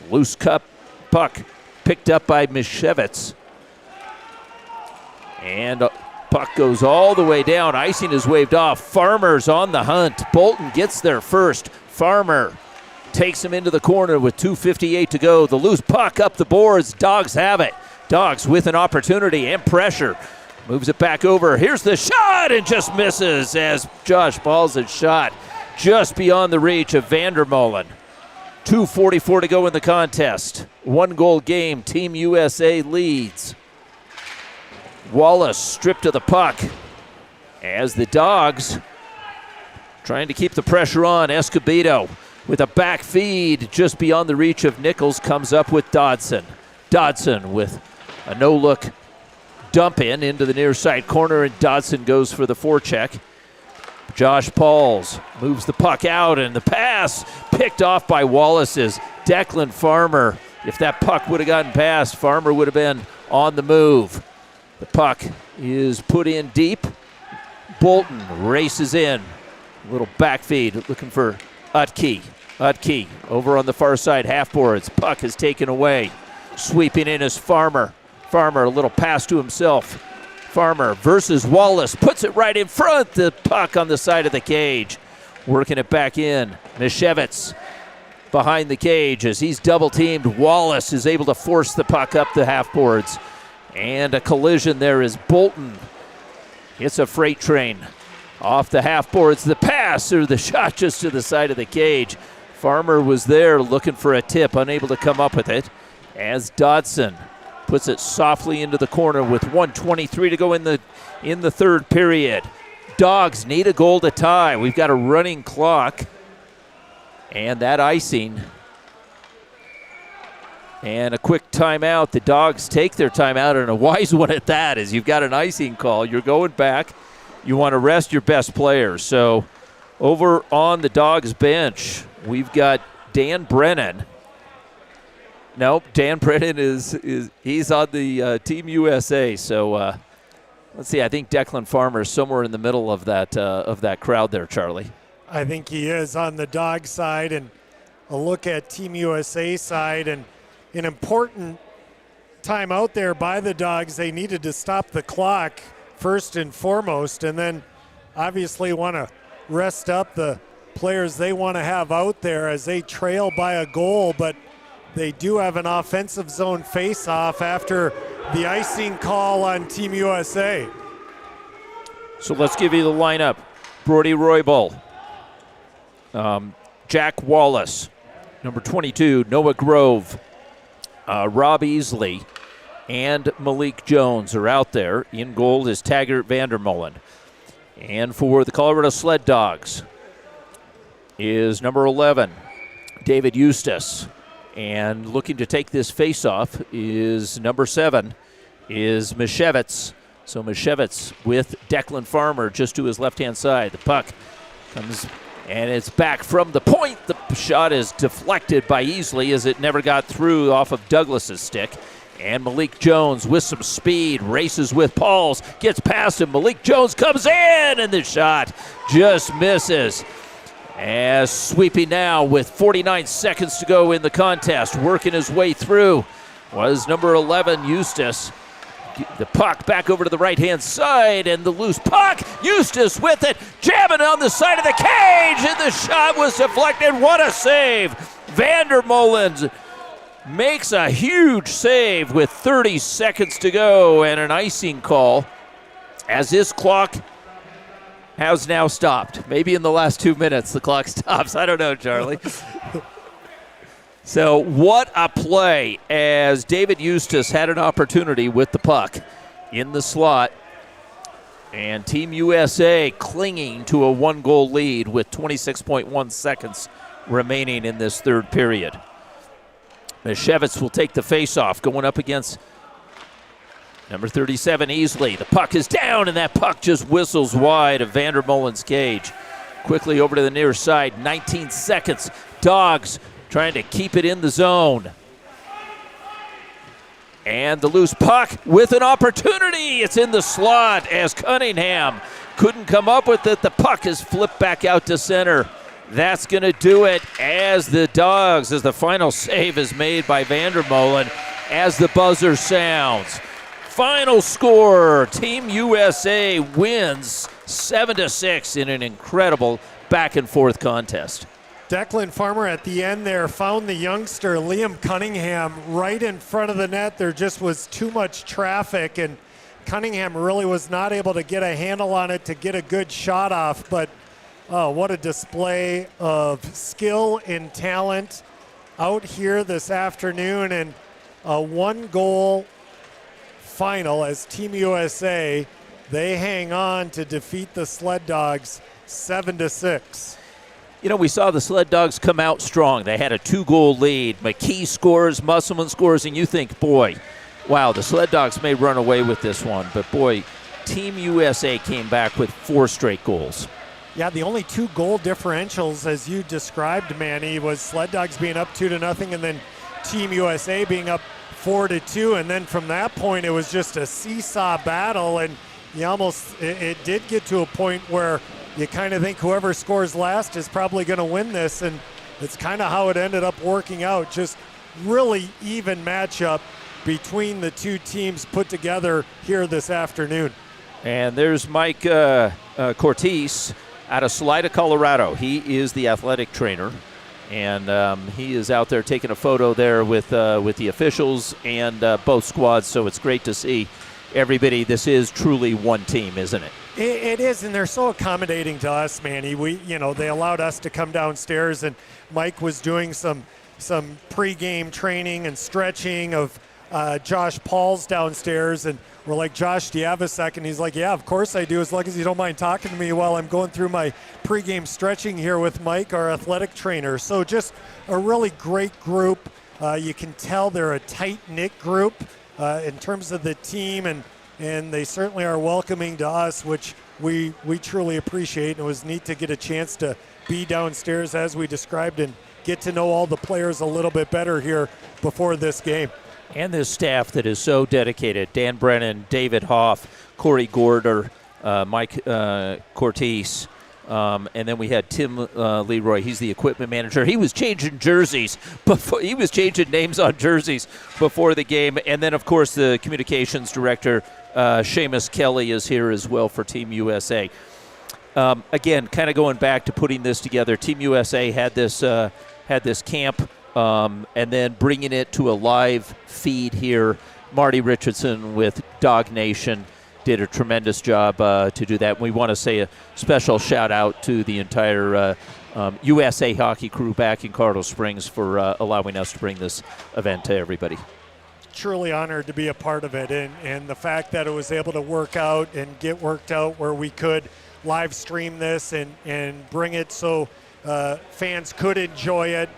Loose puck picked up by Mishevitz. And puck goes all the way down. Icing is waved off. Farmer's on the hunt. Bolton gets there first. Farmer takes him into the corner with 2:58 to go. The loose puck up the boards. Dawgs have it. Dawgs with an opportunity and pressure. Moves it back over. Here's the shot and just misses as Josh Balls a shot just beyond the reach of Vandermolen. 2:44 to go in the contest. 1-goal game. Team USA leads. Wallace stripped of the puck as the Dawgs trying to keep the pressure on. Escobedo with a back feed just beyond the reach of Nichols comes up with Dodson. Dodson with a no-look dump into the near side corner, and Dodson goes for the forecheck. Josh Pauls moves the puck out, and the pass picked off by Wallace's Declan Farmer. If that puck would have gotten past, Farmer would have been on the move. The puck is put in deep. Bolton races in. A little back feed looking for Utke. Utke over on the far side, half boards. Puck is taken away. Sweeping in is Farmer. Farmer, a little pass to himself. Farmer versus Wallace, puts it right in front. The puck on the side of the cage. Working it back in. Mishevitz behind the cage as he's double teamed. Wallace is able to force the puck up the half boards. And a collision there is Bolton. It's a freight train. Off the half boards, the pass or the shot just to the side of the cage. Farmer was there looking for a tip, unable to come up with it. As Dodson puts it softly into the corner with 1:23 to go in the third period. Dawgs need a goal to tie. We've got a running clock. And that icing. And a quick timeout. The Dawgs take their timeout, and a wise one at that, as you've got an icing call. You're going back. You want to rest your best players. So over on the Dawgs bench, we've got Dan Brennan. Nope, Dan Brennan he's on the Team USA. So let's see. I think Declan Farmer is somewhere in the middle of that crowd there, Charlie. I think he is on the Dawgs side, and a look at Team USA side, and an important time out there by the Dawgs. They needed to stop the clock first and foremost, and then obviously want to rest up the players they want to have out there as they trail by a goal, but they do have an offensive zone face-off after the icing call on Team USA. So let's give you the lineup. Brody Roybal, Jack Wallace, number 22, Noah Grove, Rob Easley, and Malik Jones are out there. In goal is Taggart Vandermolen. And for the Colorado Sled Dogs is number 11, David Eustace. And looking to take this face-off is number 7, is Mishevitz. So Mishevitz with Declan Farmer just to his left-hand side. The puck comes, and it's back from the point. The shot is deflected by Easley as it never got through off of Douglas's stick. And Malik Jones with some speed races with Pauls, gets past him. Malik Jones comes in, and the shot just misses. As sweeping now with 49 seconds to go in the contest, working his way through was number 11, Eustace. The puck back over to the right-hand side, and the loose puck. Eustace with it, jamming on the side of the cage, and the shot was deflected. What a save. Vandermolen makes a huge save with 30 seconds to go, and an icing call as this clock has now stopped. Maybe in the last 2 minutes the clock stops. I don't know, Charlie. So what a play as David Eustace had an opportunity with the puck in the slot. And Team USA clinging to a 1-goal lead with 26.1 seconds remaining in this third period. Mishevitz will take the faceoff, going up against number 37, Easley. The puck is down, and that puck just whistles wide of Vandermolen's cage. Quickly over to the near side, 19 seconds. Dawgs trying to keep it in the zone. And the loose puck with an opportunity. It's in the slot as Cunningham couldn't come up with it. The puck is flipped back out to center. That's going to do it as the Dawgs, as the final save is made by Vandermolen, as the buzzer sounds. Final score, Team USA wins 7-6 in an incredible back-and-forth contest. Declan Farmer at the end there found the youngster, Liam Cunningham, right in front of the net. There just was too much traffic, and Cunningham really was not able to get a handle on it to get a good shot off. But what a display of skill and talent out here this afternoon, and a one-goal final as Team USA, they hang on to defeat the Sled Dawgs 7-6. You know, we saw the Sled Dawgs come out strong. They had a 2-goal lead. McKee scores, Musselman scores, and you think, boy, wow, the Sled Dawgs may run away with this one. But, boy, Team USA came back with 4 straight goals. Yeah, the only 2 goal differentials, as you described, Manny, was Sled Dawgs being up 2-0 and then Team USA being up 4-2. And then from that point, it was just a seesaw battle. And you it did get to a point where you kind of think whoever scores last is probably going to win this, and it's kind of how it ended up working out. Just really even matchup between the two teams put together here this afternoon. And there's Mike Cortez out of Salida, Colorado. He is the athletic trainer, and he is out there taking a photo there with the officials and both squads, so it's great to see everybody. This is truly one team, isn't it? It is, and they're so accommodating to us, Manny. They allowed us to come downstairs, and Mike was doing some pregame training and stretching of Josh Paul's downstairs, and we're like, Josh, do you have a second? He's like, yeah, of course I do, as long as you don't mind talking to me while I'm going through my pregame stretching here with Mike, our athletic trainer. So just a really great group. You can tell they're a tight-knit group in terms of the team, and they certainly are welcoming to us, which we truly appreciate. And it was neat to get a chance to be downstairs as we described and get to know all the players a little bit better here before this game. And this staff that is so dedicated: Dan Brennan, David Hoff, Corey Gorder, Mike Cortez, and then we had Tim Leroy. He's the equipment manager. He was changing jerseys before. He was changing names on jerseys before the game. And then, of course, the communications director, Seamus Kelly, is here as well for Team USA. Again, kind of going back to putting this together, Team USA had this camp, and then bringing it to a live feed here. Marty Richardson with Dog Nation did a tremendous job to do that. We want to say a special shout out to the entire USA hockey crew back in Colorado Springs for allowing us to bring this event to everybody. Truly honored to be a part of it, and the fact that it was able to work out and get worked out where we could live stream this and bring it so fans could enjoy it.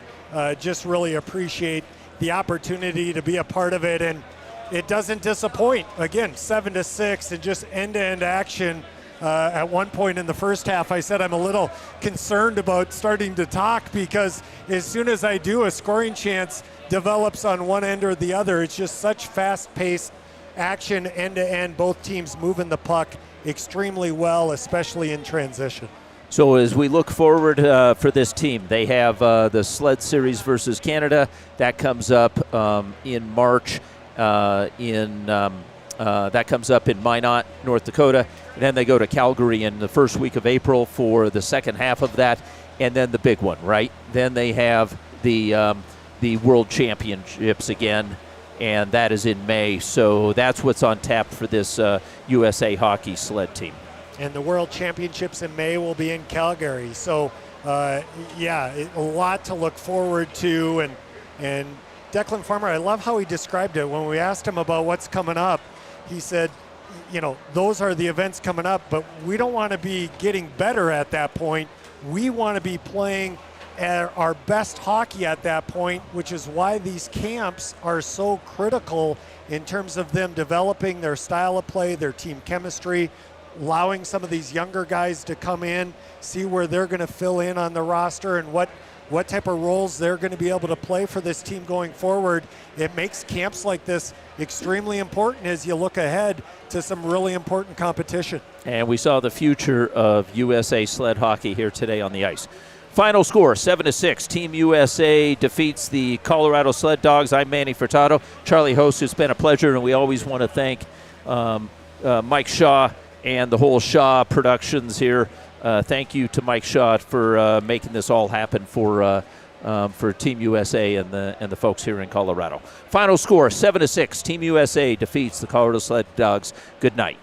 Just really appreciate the opportunity to be a part of it, and it doesn't disappoint. Again, 7-6 and just end-to-end action. At one point in the first half, I said I'm a little concerned about starting to talk, because as soon as I do, a scoring chance develops on one end or the other. It's just such fast-paced action, end-to-end, both teams moving the puck extremely well, especially in transition. So as we look forward for this team, they have the Sled Series versus Canada. That comes up in March. That comes up in Minot, North Dakota. And then they go to Calgary in the first week of April for the second half of that, and then the big one, right? Then they have the World Championships again, and that is in May. So that's what's on tap for this USA Hockey Sled team. And the World Championships in May will be in Calgary. So, a lot to look forward to. And Declan Farmer, I love how he described it. When we asked him about what's coming up, he said, those are the events coming up, but we don't want to be getting better at that point. We want to be playing our best hockey at that point, which is why these camps are so critical in terms of them developing their style of play, their team chemistry, allowing some of these younger guys to come in, see where they're going to fill in on the roster and what what type of roles they're going to be able to play for this team going forward. It makes camps like this extremely important as you look ahead to some really important competition. And we saw the future of USA sled hockey here today on the ice. Final score, 7-6. Team USA defeats the Colorado Sled Dogs. I'm Manny Furtado. Charlie Host, it's been a pleasure, and we always want to thank Mike Shaw and the whole Shaw Productions here. Thank you to Mike Shaw for making this all happen for Team USA and the folks here in Colorado. Final score, 7-6. Team USA defeats the Colorado Sled Dogs. Good night.